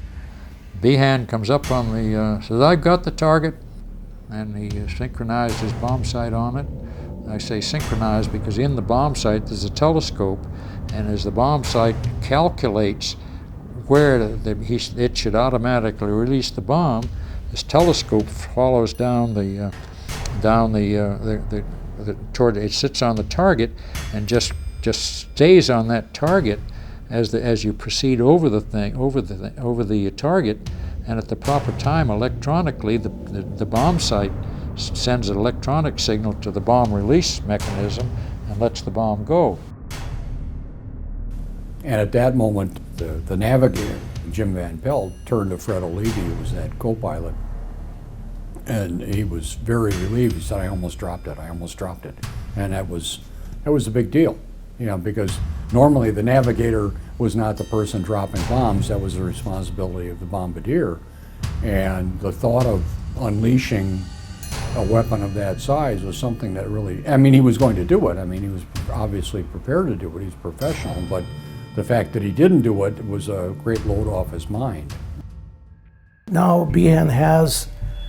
Behan comes up on the, says, "I've got the target," and he synchronized his bomb sight on it. I say synchronized because in the bomb sight there's a telescope, and as the bomb sight calculates where it should automatically release the bomb, this telescope follows down toward it, sits on the target and just stays on that target as you proceed over the thing, over the target, and at the proper time electronically the bomb sight sends an electronic signal to the bomb release mechanism and lets the bomb go. And at that moment, the navigator, Jim Van Pelt, turned to Fred O'Leary, who was that co-pilot, and he was very relieved. He said, I almost dropped it. And that was a big deal, you know, because normally the navigator was not the person dropping bombs. That was the responsibility of the bombardier. And the thought of unleashing a weapon of that size was something that really, I mean, he was going to do it. I mean, he was obviously prepared to do it. He's professional, but the fact that he didn't do it was a great load off his mind. Now Behan has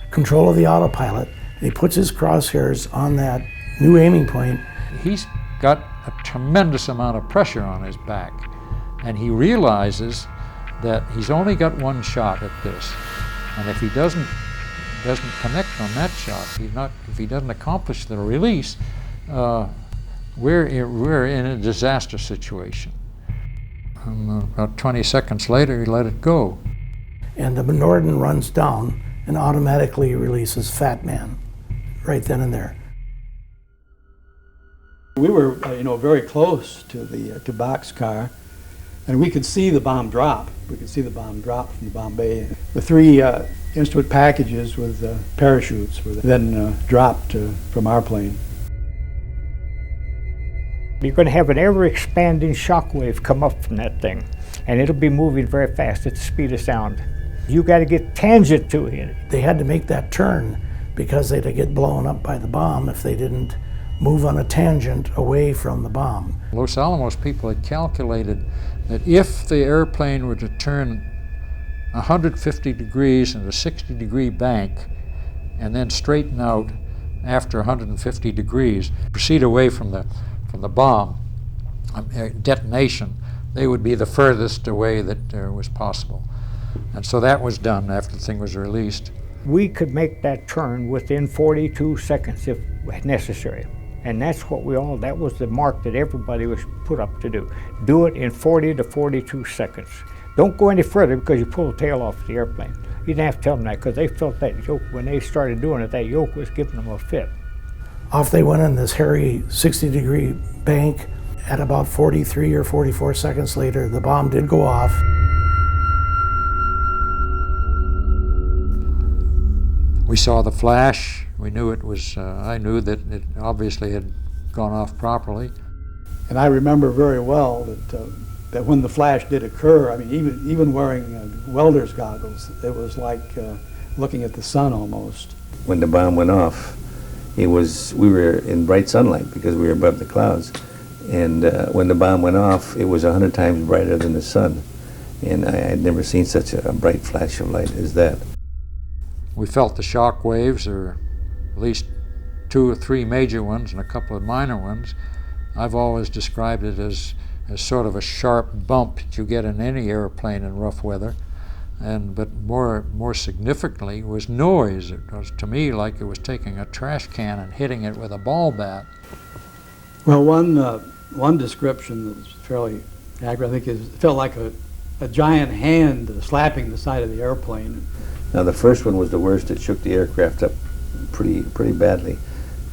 control of the autopilot. He puts his crosshairs on that new aiming point. He's got a tremendous amount of pressure on his back, and he realizes that he's only got one shot at this, and if he doesn't connect on that shot, if he doesn't accomplish the release, we're in a disaster situation. And about 20 seconds later, he let it go. And the Norden runs down and automatically releases Fat Man right then and there. We were, very close to Bockscar, and we could see the bomb drop. We could see the bomb drop from the bomb bay. The three instrument packages with parachutes were then dropped from our plane. You're going to have an ever-expanding shock wave come up from that thing, and it'll be moving very fast at the speed of sound. You got to get tangent to it. They had to make that turn because they'd get blown up by the bomb if they didn't move on a tangent away from the bomb. Los Alamos people had calculated that if the airplane were to turn 150 degrees in a 60-degree bank and then straighten out after 150 degrees, proceed away from the bomb detonation, they would be the furthest away that was possible. And so that was done after the thing was released. We could make that turn within 42 seconds if necessary. And that's what that was the mark that everybody was put up to do. Do it in 40 to 42 seconds. Don't go any further because you pull the tail off the airplane. You didn't have to tell them that because they felt that yoke, when they started doing it, that yoke was giving them a fit. Off they went in this hairy 60-degree bank. At about 43 or 44 seconds later, the bomb did go off. We saw the flash. We knew it was, I knew that it obviously had gone off properly. And I remember very well that when the flash did occur, I mean, even wearing welder's goggles, it was like looking at the sun almost. When the bomb went off, we were in bright sunlight because we were above the clouds. And when the bomb went off, it was 100 times brighter than the sun. And I had never seen such a bright flash of light as that. We felt the shock waves, or at least 2 or 3 major ones and a couple of minor ones. I've always described it as sort of a sharp bump that you get in any airplane in rough weather. But more significantly was noise. It was to me like it was taking a trash can and hitting it with a ball bat. Well, one description that's fairly accurate, I think, is it felt like a giant hand slapping the side of the airplane. Now the first one was the worst. It shook the aircraft up pretty badly,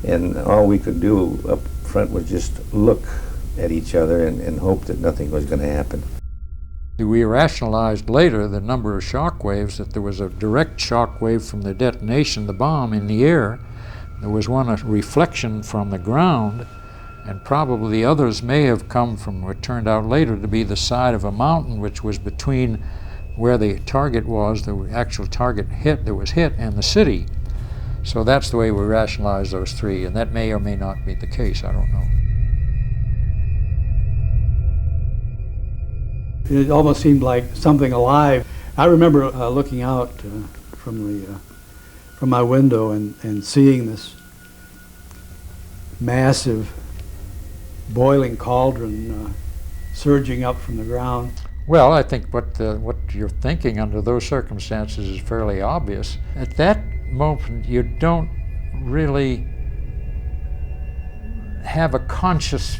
and all we could do up front was just look at each other and hope that nothing was going to happen. We rationalized later the number of shock waves, that there was a direct shock wave from the detonation, the bomb in the air. There was one, a reflection from the ground, And probably the others may have come from what turned out later to be the side of a mountain which was between where the target was, the actual target that was hit, and the city. So that's the way we rationalize those three, and that may or may not be the case, I don't know. It almost seemed like something alive. I remember looking out from my window and seeing this massive boiling cauldron surging up from the ground. Well, I think what you're thinking under those circumstances is fairly obvious. At that moment, you don't really have a conscious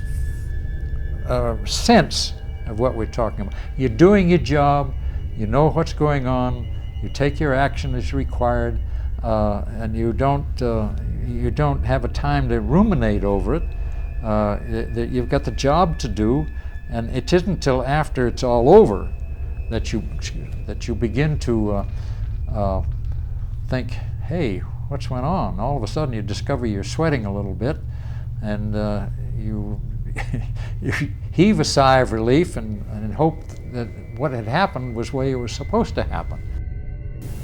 sense of what we're talking about. You're doing your job, you know what's going on, you take your action as required, and you don't have a time to ruminate over it. You've got the job to do, and it isn't until after it's all over that you begin to think, hey, what's went on? All of a sudden you discover you're sweating a little bit, and you heave a sigh of relief and hope that what had happened was the way it was supposed to happen.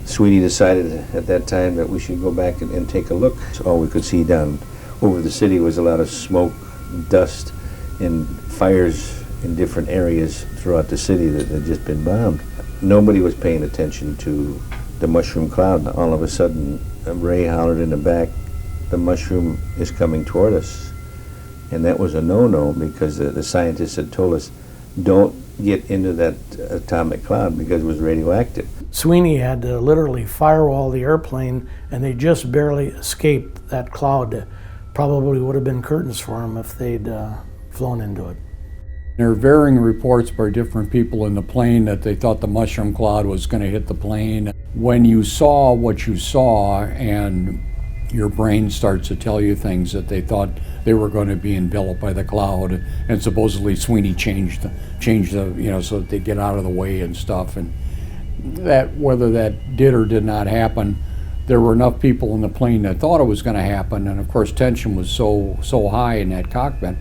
Sweeney decided at that time that we should go back and take a look. So all we could see down over the city was a lot of smoke, dust, and fires in different areas throughout the city that had just been bombed. Nobody was paying attention to the mushroom cloud. All of a sudden, Ray hollered in the back, "The mushroom is coming toward us." And that was a no-no, because the scientists had told us, don't get into that atomic cloud because it was radioactive. Sweeney had to literally firewall the airplane, and they just barely escaped that cloud. Probably would have been curtains for them if they'd flown into it. There are varying reports by different people in the plane that they thought the mushroom cloud was going to hit the plane. When you saw what you saw, and your brain starts to tell you things that they thought they were going to be enveloped by the cloud, and supposedly Sweeney changed the so that they get out of the way and stuff, and that whether that did or did not happen, there were enough people in the plane that thought it was going to happen, and of course tension was so high in that cockpit.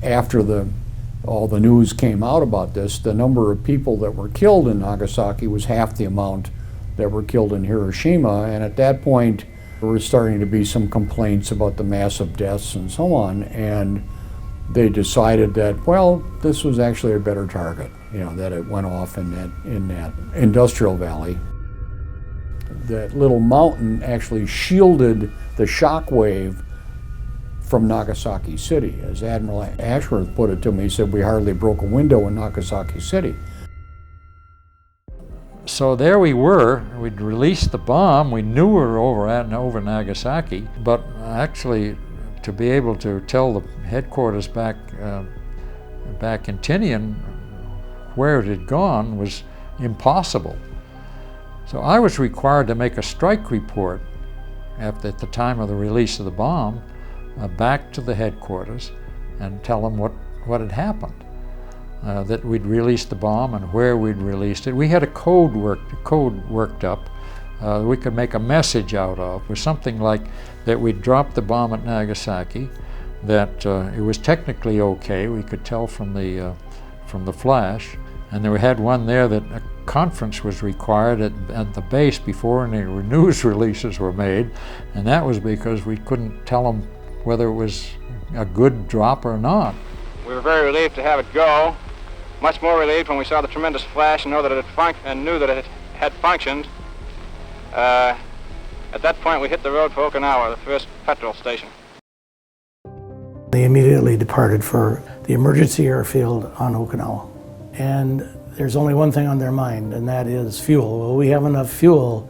After all the news came out about this, the number of people that were killed in Nagasaki was half the amount that were killed in Hiroshima, and at that point there were starting to be some complaints about the massive deaths and so on, and they decided that, well, this was actually a better target, that it went off in that industrial valley. That little mountain actually shielded the shock wave from Nagasaki City. As Admiral Ashworth put it to me, he said, we hardly broke a window in Nagasaki City. So there we were, we'd released the bomb, we knew we were over Nagasaki, but actually to be able to tell the headquarters back in Tinian where it had gone was impossible. So I was required to make a strike report at the time of the release of the bomb, back to the headquarters and tell them what had happened. That we'd released the bomb and where we'd released it. We had a code worked up we could make a message out of. It was something like that we'd dropped the bomb at Nagasaki, that it was technically okay, we could tell from the flash, and then we had one there that a conference was required at the base before any news releases were made, and that was because we couldn't tell them whether it was a good drop or not. We were very relieved to have it go. Much more relieved when we saw the tremendous flash and knew that it had functioned. At that point, we hit the road for Okinawa, the first petrol station. They immediately departed for the emergency airfield on Okinawa. And there's only one thing on their mind, and that is fuel. Will we have enough fuel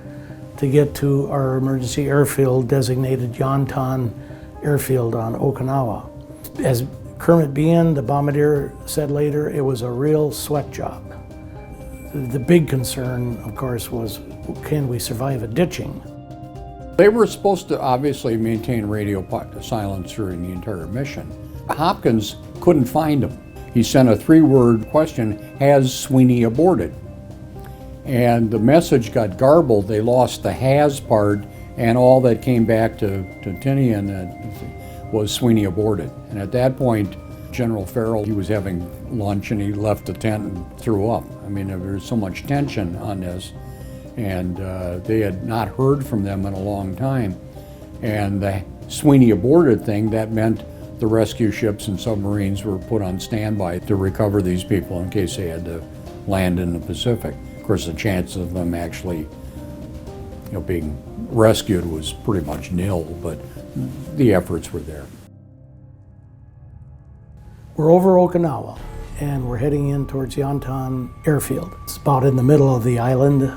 to get to our emergency airfield designated Yontan Airfield on Okinawa? As Kermit Bean, the bombardier, said later, it was a real sweat job. The big concern, of course, was, can we survive a ditching? They were supposed to obviously maintain radio silence during the entire mission. Hopkins couldn't find them. he sent a 3-word question, "Has Sweeney aborted?" And the message got garbled. They lost the "has" part, and all that came back to Tinian was Sweeney aborted. And at that point, General Farrell, he was having lunch and he left the tent and threw up. I mean, there was so much tension on this, and they had not heard from them in a long time. And the Sweeney aborted thing, that meant the rescue ships and submarines were put on standby to recover these people in case they had to land in the Pacific. Of course, the chance of them actually being rescued was pretty much nil, but the efforts were there. We're over Okinawa, and we're heading in towards Yantan Airfield. It's about in the middle of the island,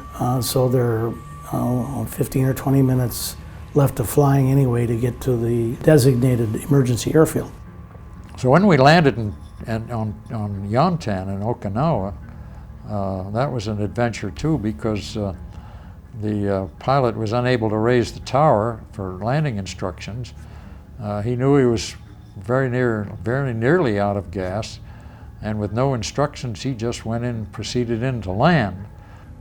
so there are 15 or 20 minutes left of flying anyway to get to the designated emergency airfield. So when we landed on Yantan in Okinawa, that was an adventure too, because the pilot was unable to raise the tower for landing instructions. He knew he was very nearly out of gas, and with no instructions, he just went in, proceeded in to land.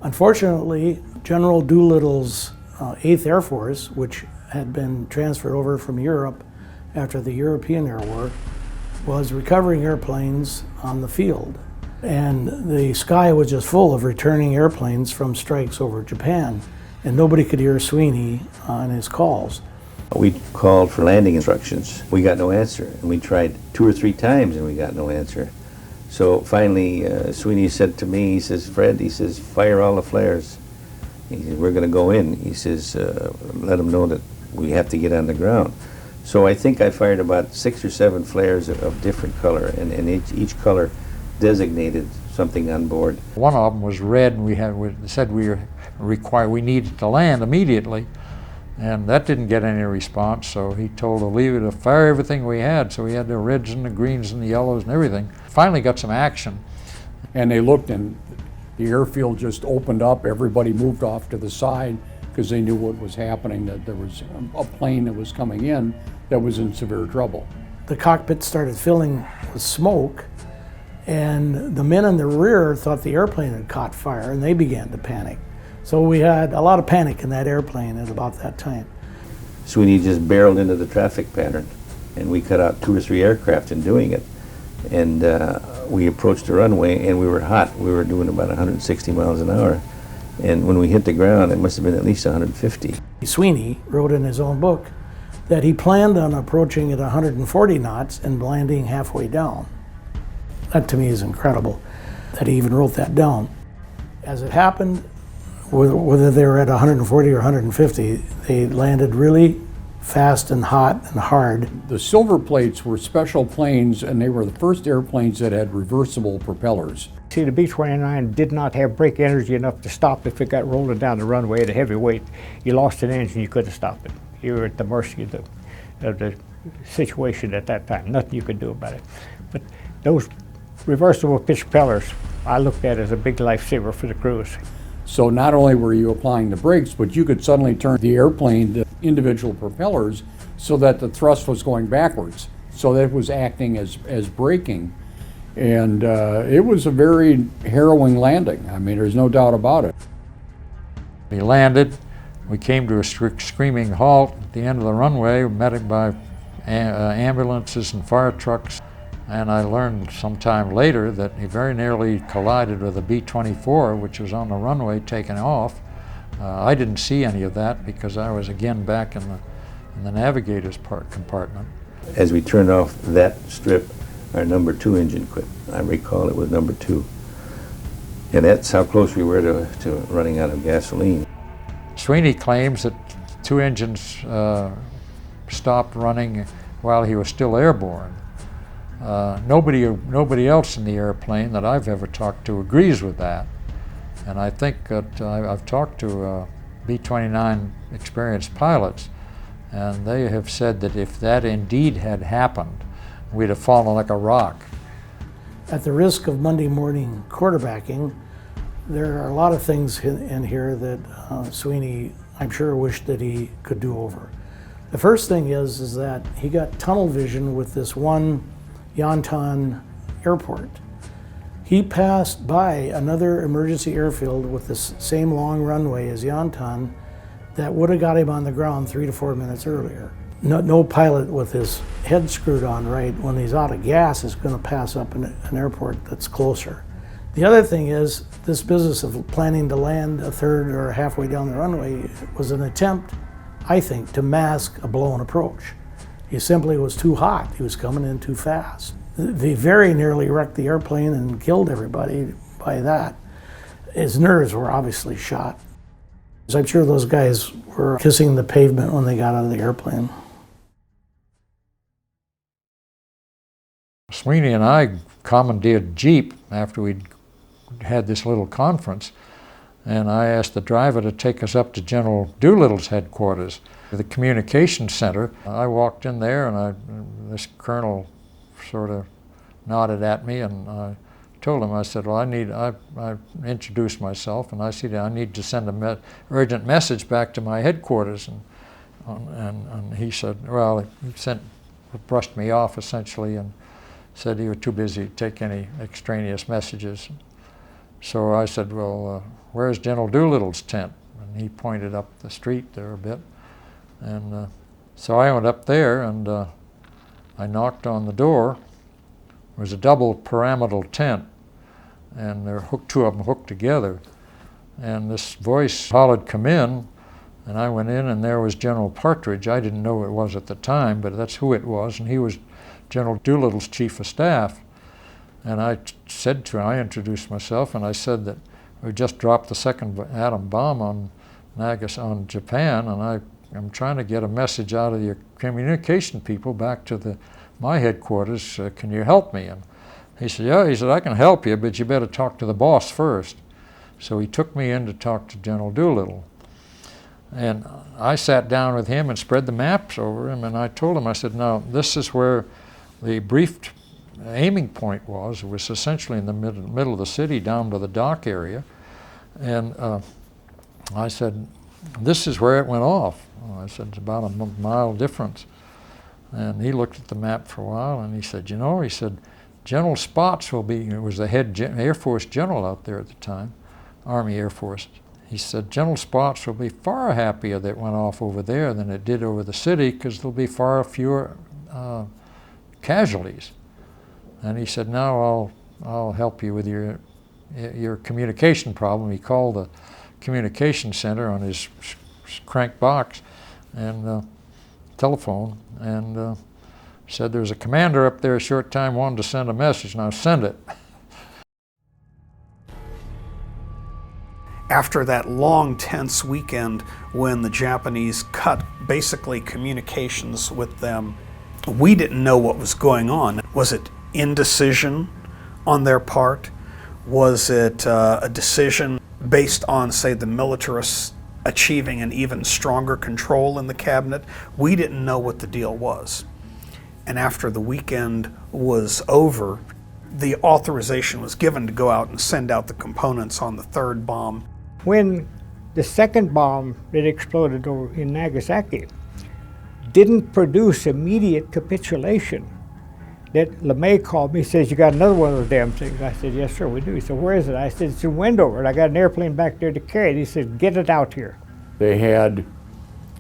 Unfortunately, General Doolittle's 8th Air Force, which had been transferred over from Europe after the European Air War, was recovering airplanes on the field. And the sky was just full of returning airplanes from strikes over Japan, and nobody could hear Sweeney on his calls. We called for landing instructions. We got no answer, and we tried 2 or 3 times and we got no answer. So finally, Sweeney said to me, he says, "Fred," he says, "fire all the flares." He says, "We're going to go in." He says, "Let them know that we have to get on the ground." So I think I fired about 6 or 7 flares of different color, and each color designated something on board. One of them was red, and we said we needed to land immediately, and that didn't get any response. So he told Oliva to fire everything we had. So we had the reds and the greens and the yellows and everything. Finally got some action, and they looked, and the airfield just opened up. Everybody moved off to the side because they knew what was happening, that there was a plane that was coming in that was in severe trouble. The cockpit started filling with smoke, and the men in the rear thought the airplane had caught fire, and they began to panic. So we had a lot of panic in that airplane at about that time. Sweeney just barreled into the traffic pattern, and we cut out 2 or 3 aircraft in doing it. And we approached the runway, and we were hot. We were doing about 160 miles an hour. And when we hit the ground, it must have been at least 150. Sweeney wrote in his own book that he planned on approaching at 140 knots and landing halfway down. That to me is incredible, that he even wrote that down. As it happened, whether they were at 140 or 150, they landed really fast and hot and hard. The Silver Plates were special planes, and they were the first airplanes that had reversible propellers. See, the B-29 did not have brake energy enough to stop if it got rolling down the runway at a heavy weight. You lost an engine, you couldn't stop it. You were at the mercy of the situation at that time. Nothing you could do about it. But those reversible pitch propellers, I looked at as a big lifesaver for the crews. So not only were you applying the brakes, but you could suddenly turn the airplane to individual propellers so that the thrust was going backwards. So that it was acting as braking. And it was a very harrowing landing. I mean, there's no doubt about it. We landed. We came to a screaming halt at the end of the runway, met by ambulances and fire trucks. And I learned sometime later that he very nearly collided with a B-24, which was on the runway taking off. I didn't see any of that because I was again back in the navigator's compartment. As we turned off that strip, our number 2 engine quit. I recall it was number 2. And that's how close we were to running out of gasoline. Sweeney claims that 2 engines stopped running while he was still airborne. Nobody else in the airplane that I've ever talked to agrees with that. And I think that I've talked to B-29 experienced pilots, and they have said that if that indeed had happened, we'd have fallen like a rock. At the risk of Monday morning quarterbacking, there are a lot of things in here that Sweeney, I'm sure, wished that he could do over. The first thing is that he got tunnel vision with this one Yantan airport. He passed by another emergency airfield with the same long runway as Yantan that would have got him on the ground 3 to 4 minutes earlier. No pilot with his head screwed on right when he's out of gas is going to pass up an airport that's closer. The other thing is, this business of planning to land a third or halfway down the runway was an attempt, I think, to mask a blown approach. He simply was too hot. He was coming in too fast. He very nearly wrecked the airplane and killed everybody by that. His nerves were obviously shot. I'm sure those guys were kissing the pavement when they got out of the airplane. Sweeney and I commandeered Jeep after we'd had this little conference, and I asked the driver to take us up to General Doolittle's headquarters, the communications center. I walked in there, and this colonel sort of nodded at me, and I told him, I said, well, I introduced myself, and I said, I need to send an urgent message back to my headquarters. And he said, well, he brushed me off essentially and said he was too busy to take any extraneous messages. So I said, well, where's General Doolittle's tent? And he pointed up the street there a bit. And so I went up there, and I knocked on the door. It was a double pyramidal tent, and there were two of them hooked together. And this voice hollered, come in, and I went in, and there was General Partridge. I didn't know who it was at the time, but that's who it was, and he was General Doolittle's chief of staff. And I said to him, I introduced myself, and I said that we just dropped the second atom bomb on Nagasaki, on Japan, and I'm trying to get a message out of your communication people back to my headquarters. Can you help me? And he said, yeah. He said, I can help you, but you better talk to the boss first. So he took me in to talk to General Doolittle. And I sat down with him and spread the maps over him, and I told him, I said, now, this is where the briefed aiming point was. It was essentially in the middle of the city down to the dock area. And I said, this is where it went off. I said, it's about a mile difference. And he looked at the map for a while, and he said, you know, he said, General Spots will be, it was the head Air Force general out there at the time, Army Air Force. He said, General Spots will be far happier that it went off over there than it did over the city, because there'll be far fewer casualties. And he said, now I'll help you with your communication problem. He called the communication center on his crank box and telephone, and said there's a commander up there a short time wanted to send a message. Now send it. After that long, tense weekend when the Japanese cut basically communications with them, we didn't know what was going on. Was it indecision on their part? Was it a decision based on, say, the militarists achieving an even stronger control in the cabinet? We didn't know what the deal was. And after the weekend was over, the authorization was given to go out and send out the components on the third bomb. When the second bomb that exploded over in Nagasaki didn't produce immediate capitulation, that LeMay called me, says, you got another one of those damn things? I said, yes, sir, we do. He said, where is it? I said, it's in Wendover. I got an airplane back there to carry it. He said, get it out here. They had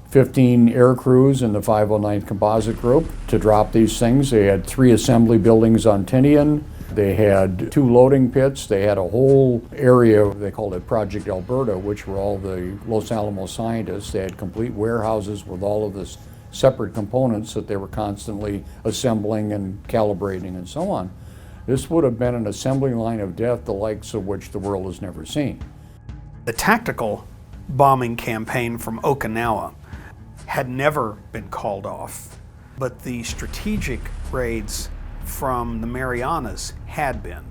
15 air crews in the 509th Composite Group to drop these things. They had 3 assembly buildings on Tinian. They had 2 loading pits. They had a whole area, they called it Project Alberta, which were all the Los Alamos scientists. They had complete warehouses with all of this separate components that they were constantly assembling and calibrating and so on. This would have been an assembly line of death, the likes of which the world has never seen. The tactical bombing campaign from Okinawa had never been called off, but the strategic raids from the Marianas had been.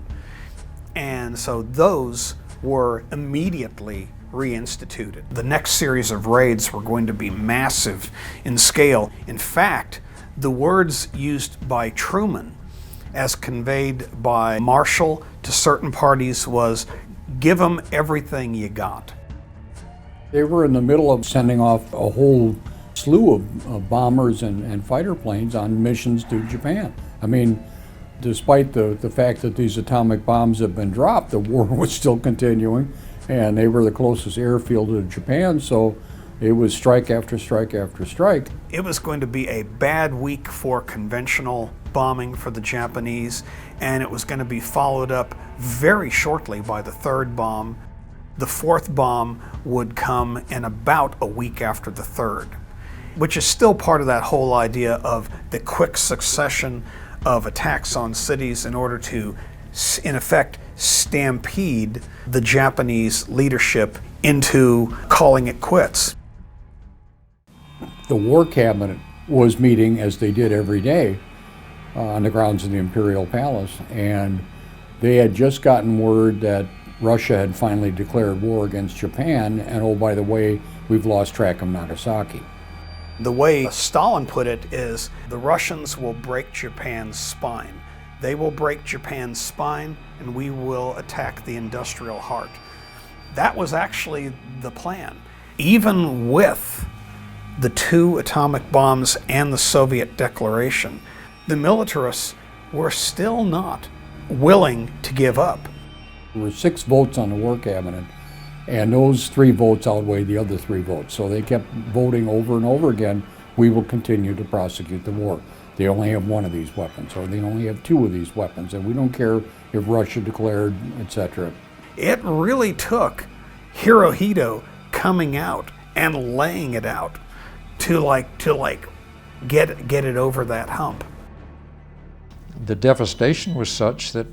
And so those were immediately reinstituted. The next series of raids were going to be massive in scale. In fact, the words used by Truman as conveyed by Marshall to certain parties was, give them everything you got. They were in the middle of sending off a whole slew of bombers and fighter planes on missions to Japan. I mean, Despite the fact that these atomic bombs had been dropped, the war was still continuing, and they were the closest airfield to Japan, so it was strike after strike after strike. It was going to be a bad week for conventional bombing for the Japanese, and it was going to be followed up very shortly by the third bomb. The fourth bomb would come in about a week after the third, which is still part of that whole idea of the quick succession of attacks on cities in order to, in effect, stampede the Japanese leadership into calling it quits. The War Cabinet was meeting, as they did every day, on the grounds of the Imperial Palace, and they had just gotten word that Russia had finally declared war against Japan, and oh, by the way, we've lost track of Nagasaki. The way Stalin put it is, the Russians will break Japan's spine. They will break Japan's spine, and we will attack the industrial heart. That was actually the plan. Even with the 2 atomic bombs and the Soviet declaration, the militarists were still not willing to give up. There were 6 votes on the War Cabinet, and those 3 votes outweighed the other 3 votes. So they kept voting over and over again, we will continue to prosecute the war. They only have 1 of these weapons, or they only have 2 of these weapons, and we don't care if Russia declared, etc. It really took Hirohito coming out and laying it out to get it over that hump. The devastation was such that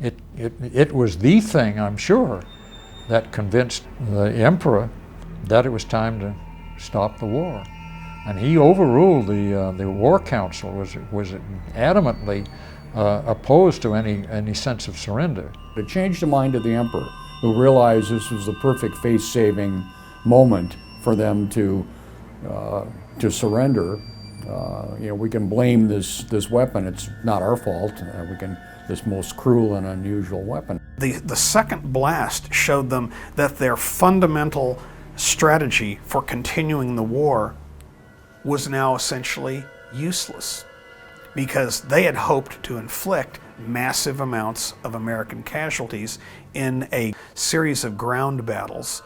it was the thing, I'm sure, that convinced the emperor that it was time to stop the war. And he overruled the War Council, was adamantly opposed to any sense of surrender. It changed the mind of the emperor, who realized this was the perfect face-saving moment for them to surrender. We can blame this weapon. It's not our fault. This most cruel and unusual weapon. The second blast showed them that their fundamental strategy for continuing the war was now essentially useless, because they had hoped to inflict massive amounts of American casualties in a series of ground battles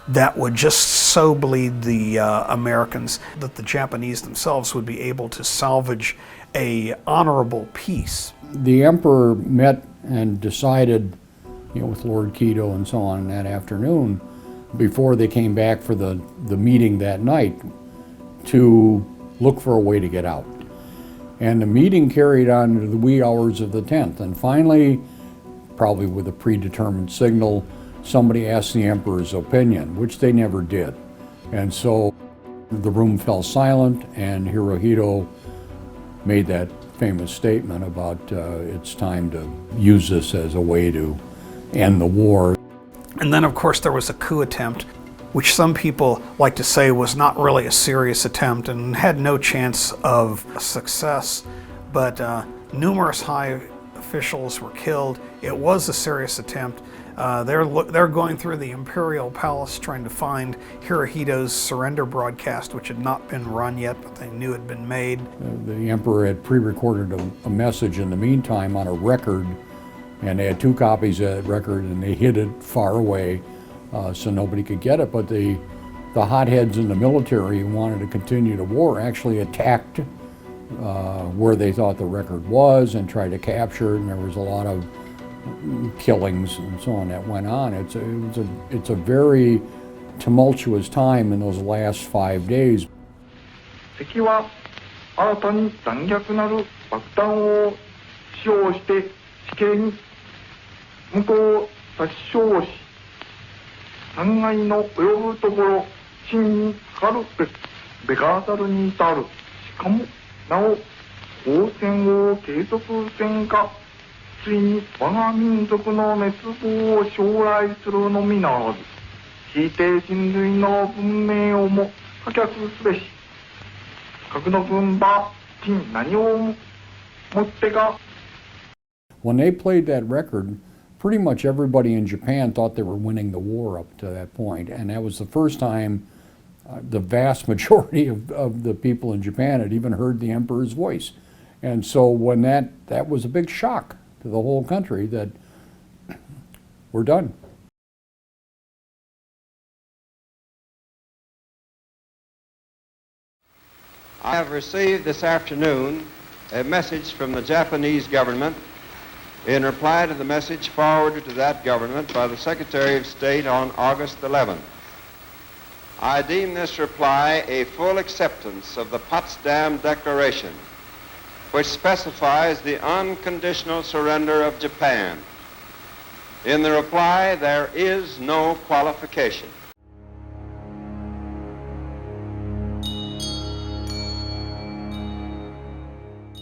that would just so bleed the Americans that the Japanese themselves would be able to salvage a honorable peace. The emperor met and decided, with Lord Keto and so on that afternoon, before they came back for the meeting that night, to look for a way to get out. And the meeting carried on to the wee hours of the 10th, and finally, probably with a predetermined signal, somebody asked the emperor's opinion, which they never did. And so the room fell silent, and Hirohito made that famous statement about it's time to use this as a way to end the war. And then, of course, there was a coup attempt, which some people like to say was not really a serious attempt and had no chance of success. But numerous high officials were killed. It was a serious attempt. They're going through the Imperial Palace trying to find Hirohito's surrender broadcast, which had not been run yet, but they knew had been made. The emperor had pre-recorded a message in the meantime on a record, and they had 2 copies of that record, and they hid it far away so nobody could get it. But the hotheads in the military who wanted to continue the war actually attacked where they thought the record was and tried to capture it, and there was a lot of killings and so on that went on. It's a very tumultuous time in those last 5 days. 敵は新たに残虐なる爆弾を使用して地形に向こう殺傷をし、残骸の及ぶところ真にかかるべからざるに至る。しかもなお抗戦を継続せんか、ついに我が民族の滅亡を将来するのみならず、ひいて人類の文明をも破却すべし。核の軍馬金何をもってか。 When they played that record, pretty much everybody in Japan thought they were winning the war up to that point, and that was the first time the vast majority of the people in Japan had even heard the emperor's voice. And so when that was a big shock to the whole country that we're done. I have received this afternoon a message from the Japanese government in reply to the message forwarded to that government by the Secretary of State on August 11th. I deem this reply a full acceptance of the Potsdam Declaration, which specifies the unconditional surrender of Japan. In the reply, there is no qualification.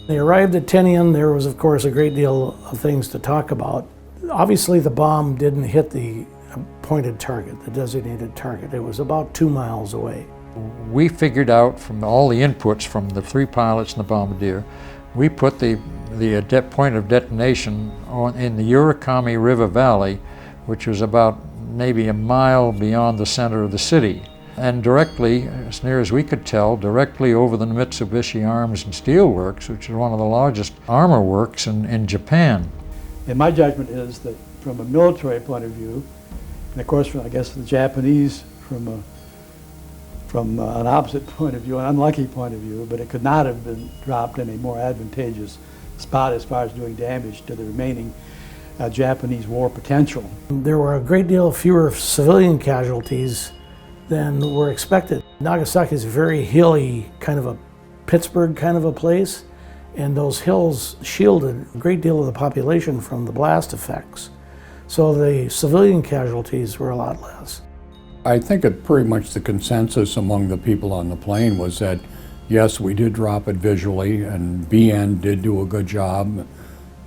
They arrived at Tinian. There was, of course, a great deal of things to talk about. Obviously, the bomb didn't hit the appointed target, the designated target. It was about 2 miles away. We figured out from all the inputs from the 3 pilots and the bombardier, we put the point of detonation in the Urakami River Valley, which was about maybe a mile beyond the center of the city. And directly, as near as we could tell, directly over the Mitsubishi Arms and Steel Works, which is one of the largest armor works in Japan. And my judgment is that from a military point of view, and of course, I guess the Japanese from an opposite point of view, an unlucky point of view, but it could not have been dropped in a more advantageous spot as far as doing damage to the remaining Japanese war potential. There were a great deal fewer civilian casualties than were expected. Nagasaki is a very hilly, kind of a Pittsburgh kind of a place, and those hills shielded a great deal of the population from the blast effects. So the civilian casualties were a lot less. I think it pretty much the consensus among the people on the plane was that, yes, we did drop it visually, and BN did do a good job.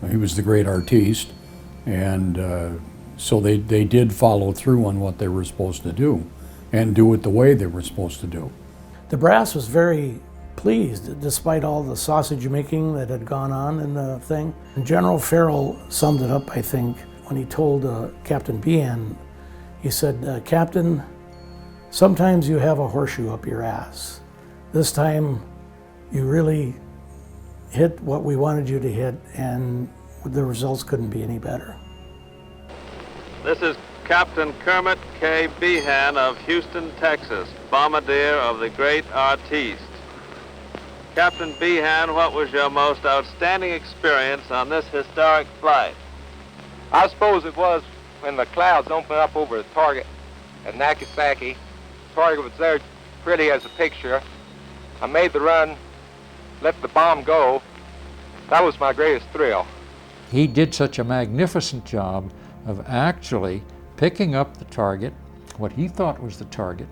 He was the Great Artiste, and so they did follow through on what they were supposed to do and do it the way they were supposed to do. The brass was very pleased, despite all the sausage making that had gone on in the thing. And General Farrell summed it up, I think, when he told Captain Behan, he said, Captain, sometimes you have a horseshoe up your ass. This time you really hit what we wanted you to hit, and the results couldn't be any better. This is Captain Kermit K. Behan of Houston, Texas, bombardier of the Great Artiste. Captain Behan, what was your most outstanding experience on this historic flight? I suppose it was when the clouds opened up over the target at Nagasaki. The target was there pretty as a picture. I made the run, let the bomb go. That was my greatest thrill. He did such a magnificent job of actually picking up the target, what he thought was the target,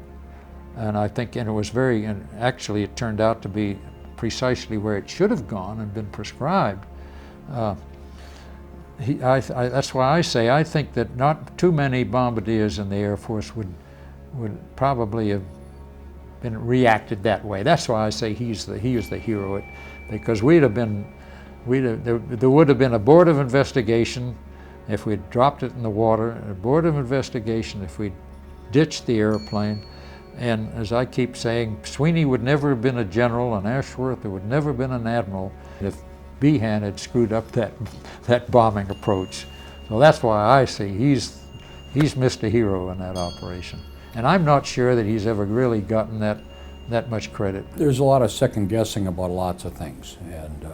and I think, and it was very, and actually it turned out to be precisely where it should have gone and been prescribed. That's why I say I think that not too many bombardiers in the Air Force would probably have been reacted that way. That's why I say he is the hero, because there would have been a board of investigation if we'd dropped it in the water, a board of investigation if we'd ditched the airplane, and as I keep saying, Sweeney would never have been a general, and Ashworth would never have been an admiral if Behan had screwed up that bombing approach. So that's why I say he's Mr. Hero in that operation. And I'm not sure that he's ever really gotten that much credit. There's a lot of second guessing about lots of things, and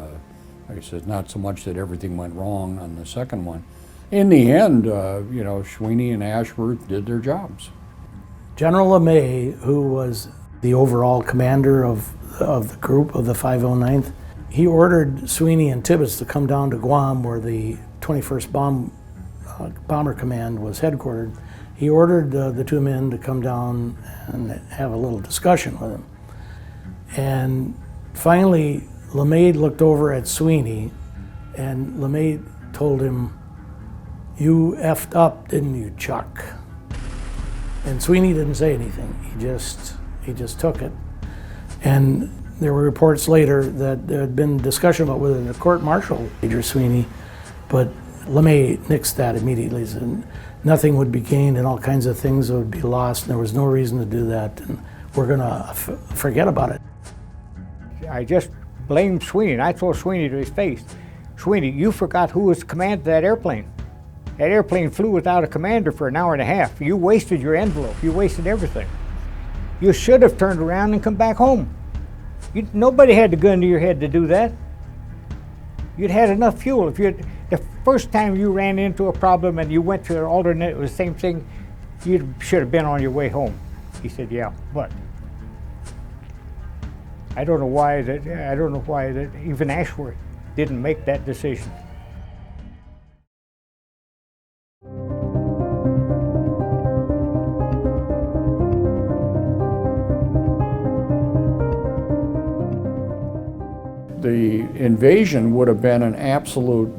like I said, not so much that everything went wrong on the second one. In the end, Sweeney and Ashworth did their jobs. General LeMay, who was the overall commander of the group of the 509th, he ordered Sweeney and Tibbets to come down to Guam, where the 21st Bomber Command was headquartered. He ordered the two men to come down and have a little discussion with him. And finally, LeMay looked over at Sweeney, and LeMay told him, "You effed up, didn't you, Chuck?" And Sweeney didn't say anything. He just took it. And there were reports later that there had been discussion about whether the court-martial Major Sweeney, but LeMay nixed that immediately. Said nothing would be gained and all kinds of things would be lost, and there was no reason to do that, and we're going to forget about it. I just blamed Sweeney, and I told Sweeney to his face, Sweeney, you forgot who was the commander of that airplane. That airplane flew without a commander for an hour and a half. You wasted your envelope. You wasted everything. You should have turned around and come back home. Nobody had the gun to your head to do that. You'd had enough fuel. If the first time you ran into a problem and you went to an alternate, it was the same thing, you should have been on your way home. He said, yeah, but I don't know why that even Ashworth didn't make that decision. The invasion would have been an absolute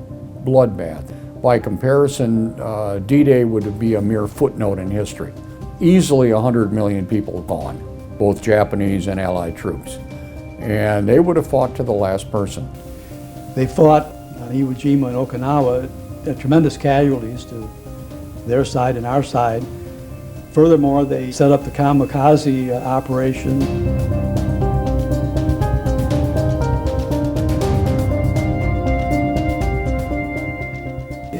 bloodbath. By comparison, D-Day would be a mere footnote in history. Easily 100 million people gone, both Japanese and Allied troops. And they would have fought to the last person. They fought on Iwo Jima and Okinawa at tremendous casualties to their side and our side. Furthermore, they set up the kamikaze operation.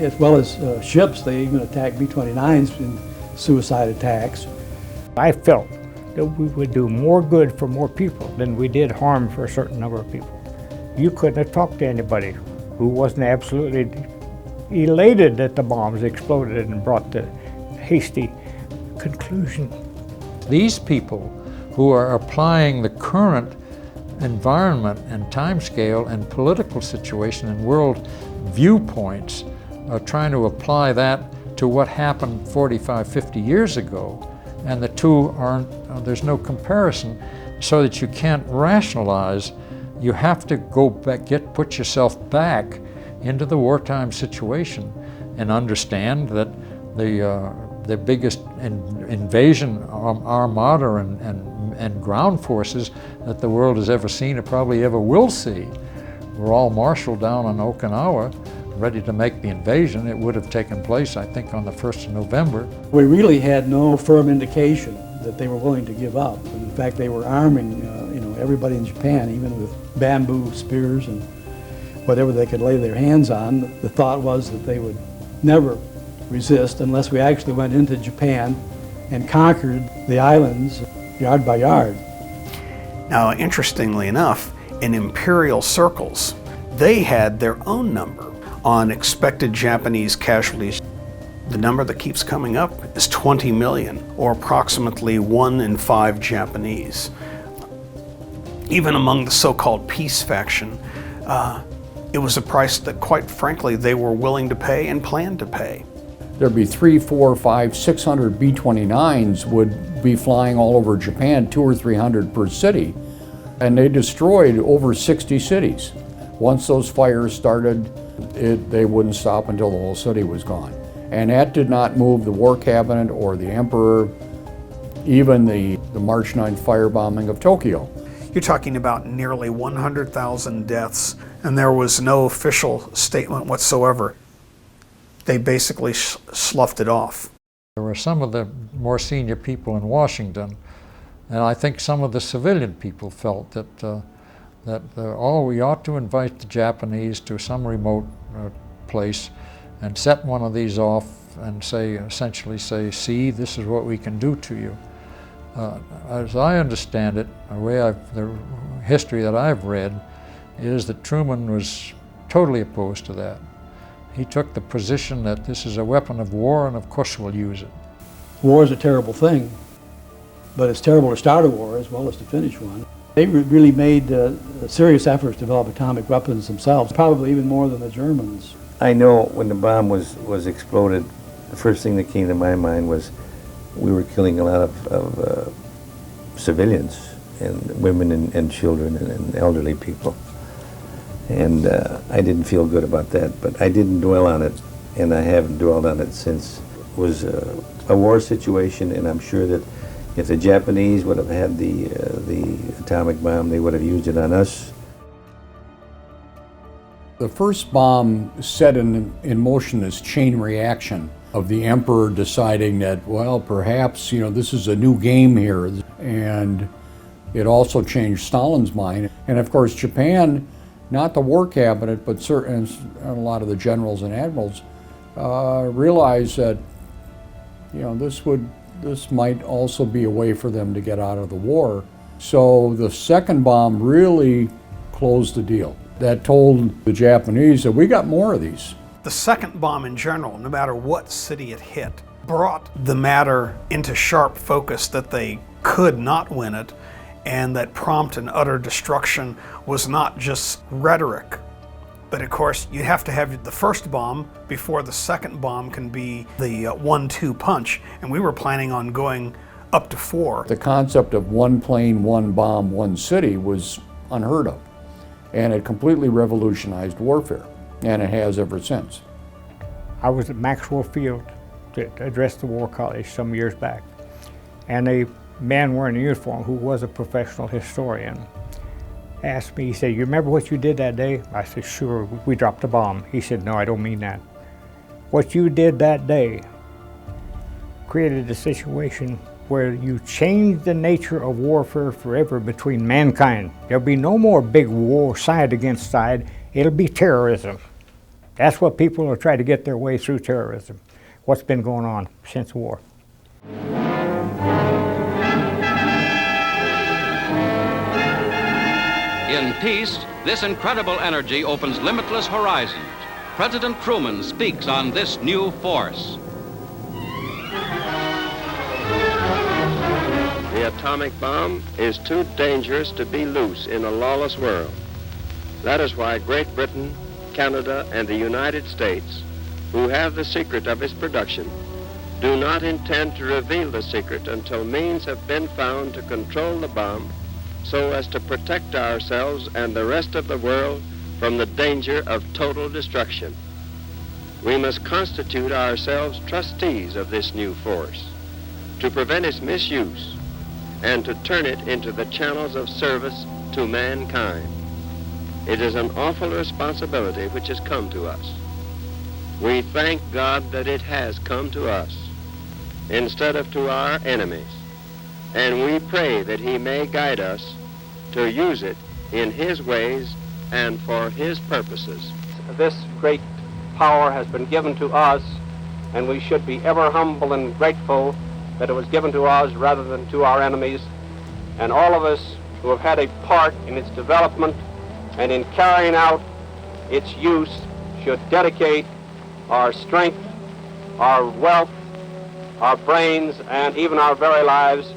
As well as ships, they even attacked B-29s in suicide attacks. I felt that we would do more good for more people than we did harm for a certain number of people. You couldn't have talked to anybody who wasn't absolutely elated that the bombs exploded and brought the hasty conclusion. These people who are applying the current environment and timescale and political situation and world viewpoints are trying to apply that to what happened 45, 50 years ago, and the two aren't, there's no comparison, so that you can't rationalize. You have to go back, put yourself back into the wartime situation and understand that the biggest invasion armada and ground forces that the world has ever seen or probably ever will see were all marshaled down on Okinawa, ready to make the invasion. It would have taken place, I think, on the 1st of November. We really had no firm indication that they were willing to give up. In fact, they were arming everybody in Japan, even with bamboo spears and whatever they could lay their hands on. The thought was that they would never resist unless we actually went into Japan and conquered the islands yard by yard. Now, interestingly enough, in imperial circles, they had their own number on expected Japanese casualties. The number that keeps coming up is 20 million, or approximately 1 in 5 Japanese. Even among the so-called peace faction, it was a price that, quite frankly, they were willing to pay and planned to pay. There'd be 3, 4, 5, 600 B-29s would be flying all over Japan, 200 or 300 per city, and they destroyed over 60 cities. Once those fires started, they wouldn't stop until the whole city was gone. And that did not move the War Cabinet or the Emperor, even the March 9th firebombing of Tokyo. You're talking about nearly 100,000 deaths, and there was no official statement whatsoever. They basically sloughed it off. There were some of the more senior people in Washington, and I think some of the civilian people felt that we ought to invite the Japanese to some remote place and set one of these off and essentially say, see, this is what we can do to you. As I understand it, the history that I've read is that Truman was totally opposed to that. He took the position that this is a weapon of war and of course we'll use it. War is a terrible thing, but it's terrible to start a war as well as to finish one. They really made serious efforts to develop atomic weapons themselves, probably even more than the Germans. I know when the bomb was exploded, the first thing that came to my mind was we were killing a lot of civilians and women and children and elderly people. And I didn't feel good about that, but I didn't dwell on it, and I haven't dwelled on it since. It was a war situation, and I'm sure that if the Japanese would have had the atomic bomb, they would have used it on us. The first bomb set in motion this chain reaction of the Emperor deciding that, well, perhaps, this is a new game here. And It also changed Stalin's mind. And of course, Japan, not the war cabinet, but certain, a lot of the generals and admirals realized that, you know, this might also be a way for them to get out of the war. So the second bomb really closed the deal. That told the Japanese that we got more of these. The second bomb in general, no matter what city it hit, brought the matter into sharp focus that they could not win it, and that prompt and utter destruction was not just rhetoric. But of course, you have to have the first bomb before the second bomb can be the 1-2 punch, and we were planning on going up to 4. The concept of one plane, one bomb, one city was unheard of, and it completely revolutionized warfare, and it has ever since. I was at Maxwell Field to address the War College some years back, and a man wearing a uniform who was a professional historian asked me, he said, "You remember what you did that day?" I said, "Sure, we dropped a bomb." He said, "No, I don't mean that. What you did that day created a situation where you changed the nature of warfare forever between mankind. There'll be no more big war side against side. It'll be terrorism. That's what people are trying to get their way through, terrorism. What's been going on since war." In peace, this incredible energy opens limitless horizons. President Truman speaks on this new force. The atomic bomb is too dangerous to be loose in a lawless world. That is why Great Britain, Canada, and the United States, who have the secret of its production, do not intend to reveal the secret until means have been found to control the bomb so as to protect ourselves and the rest of the world from the danger of total destruction. We must constitute ourselves trustees of this new force to prevent its misuse and to turn it into the channels of service to mankind. It is an awful responsibility which has come to us. We thank God that it has come to us instead of to our enemies, and we pray that He may guide us to use it in His ways and for His purposes. This great power has been given to us, and we should be ever humble and grateful that it was given to us rather than to our enemies. And all of us who have had a part in its development and in carrying out its use should dedicate our strength, our wealth, our brains, and even our very lives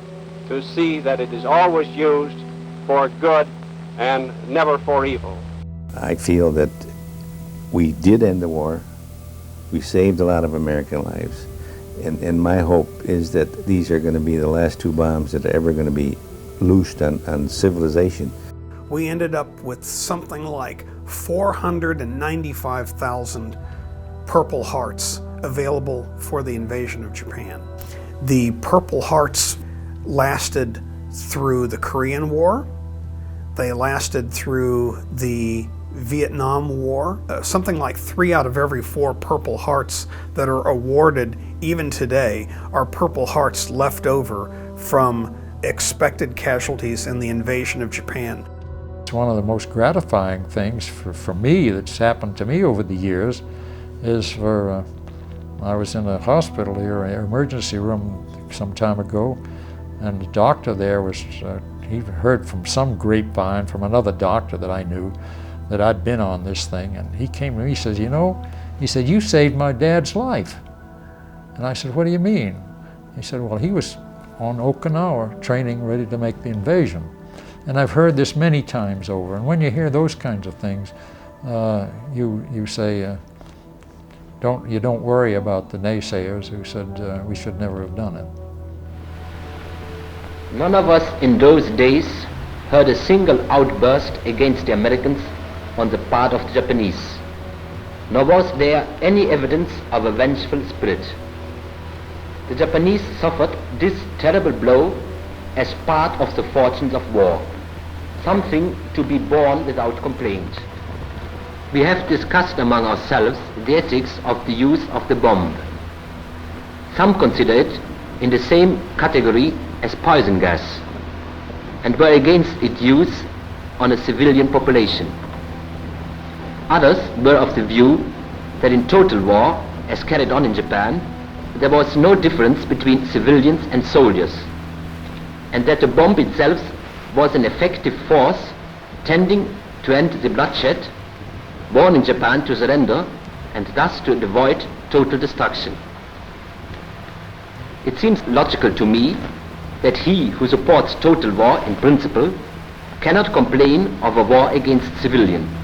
to see that it is always used for good and never for evil. I feel that we did end the war. We saved a lot of American lives. And my hope is that these are going to be the last 2 bombs that are ever going to be loosed on civilization. We ended up with something like 495,000 Purple Hearts available for the invasion of Japan. The Purple Hearts lasted through the Korean War. They lasted through the Vietnam War. Something like 3 out of every 4 Purple Hearts that are awarded even today are Purple Hearts left over from expected casualties in the invasion of Japan. It's one of the most gratifying things for me that's happened to me over the years is for, I was in a hospital here, an emergency room some time ago, and the doctor there was, he heard from some grapevine from another doctor that I knew that I'd been on this thing, and he came to me, he says, "You know," he said, "you saved my dad's life." And I said, "What do you mean?" He said, "Well, he was on Okinawa training ready to make the invasion." And I've heard this many times over, and when you hear those kinds of things, you say, you don't worry about the naysayers who said we should never have done it. None of us in those days heard a single outburst against the Americans on the part of the Japanese, nor was there any evidence of a vengeful spirit. The Japanese suffered this terrible blow as part of the fortunes of war, something to be borne without complaint. We have discussed among ourselves the ethics of the use of the bomb. Some consider it in the same category as poison gas. and were against its use on a civilian population. Others were of the view that in total war, as carried on in Japan, there was no difference between civilians and soldiers, and that the bomb itself was an effective force tending to end the bloodshed, warning Japan to surrender and thus to avoid total destruction. It seems logical to me that he who supports total war in principle cannot complain of a war against civilians.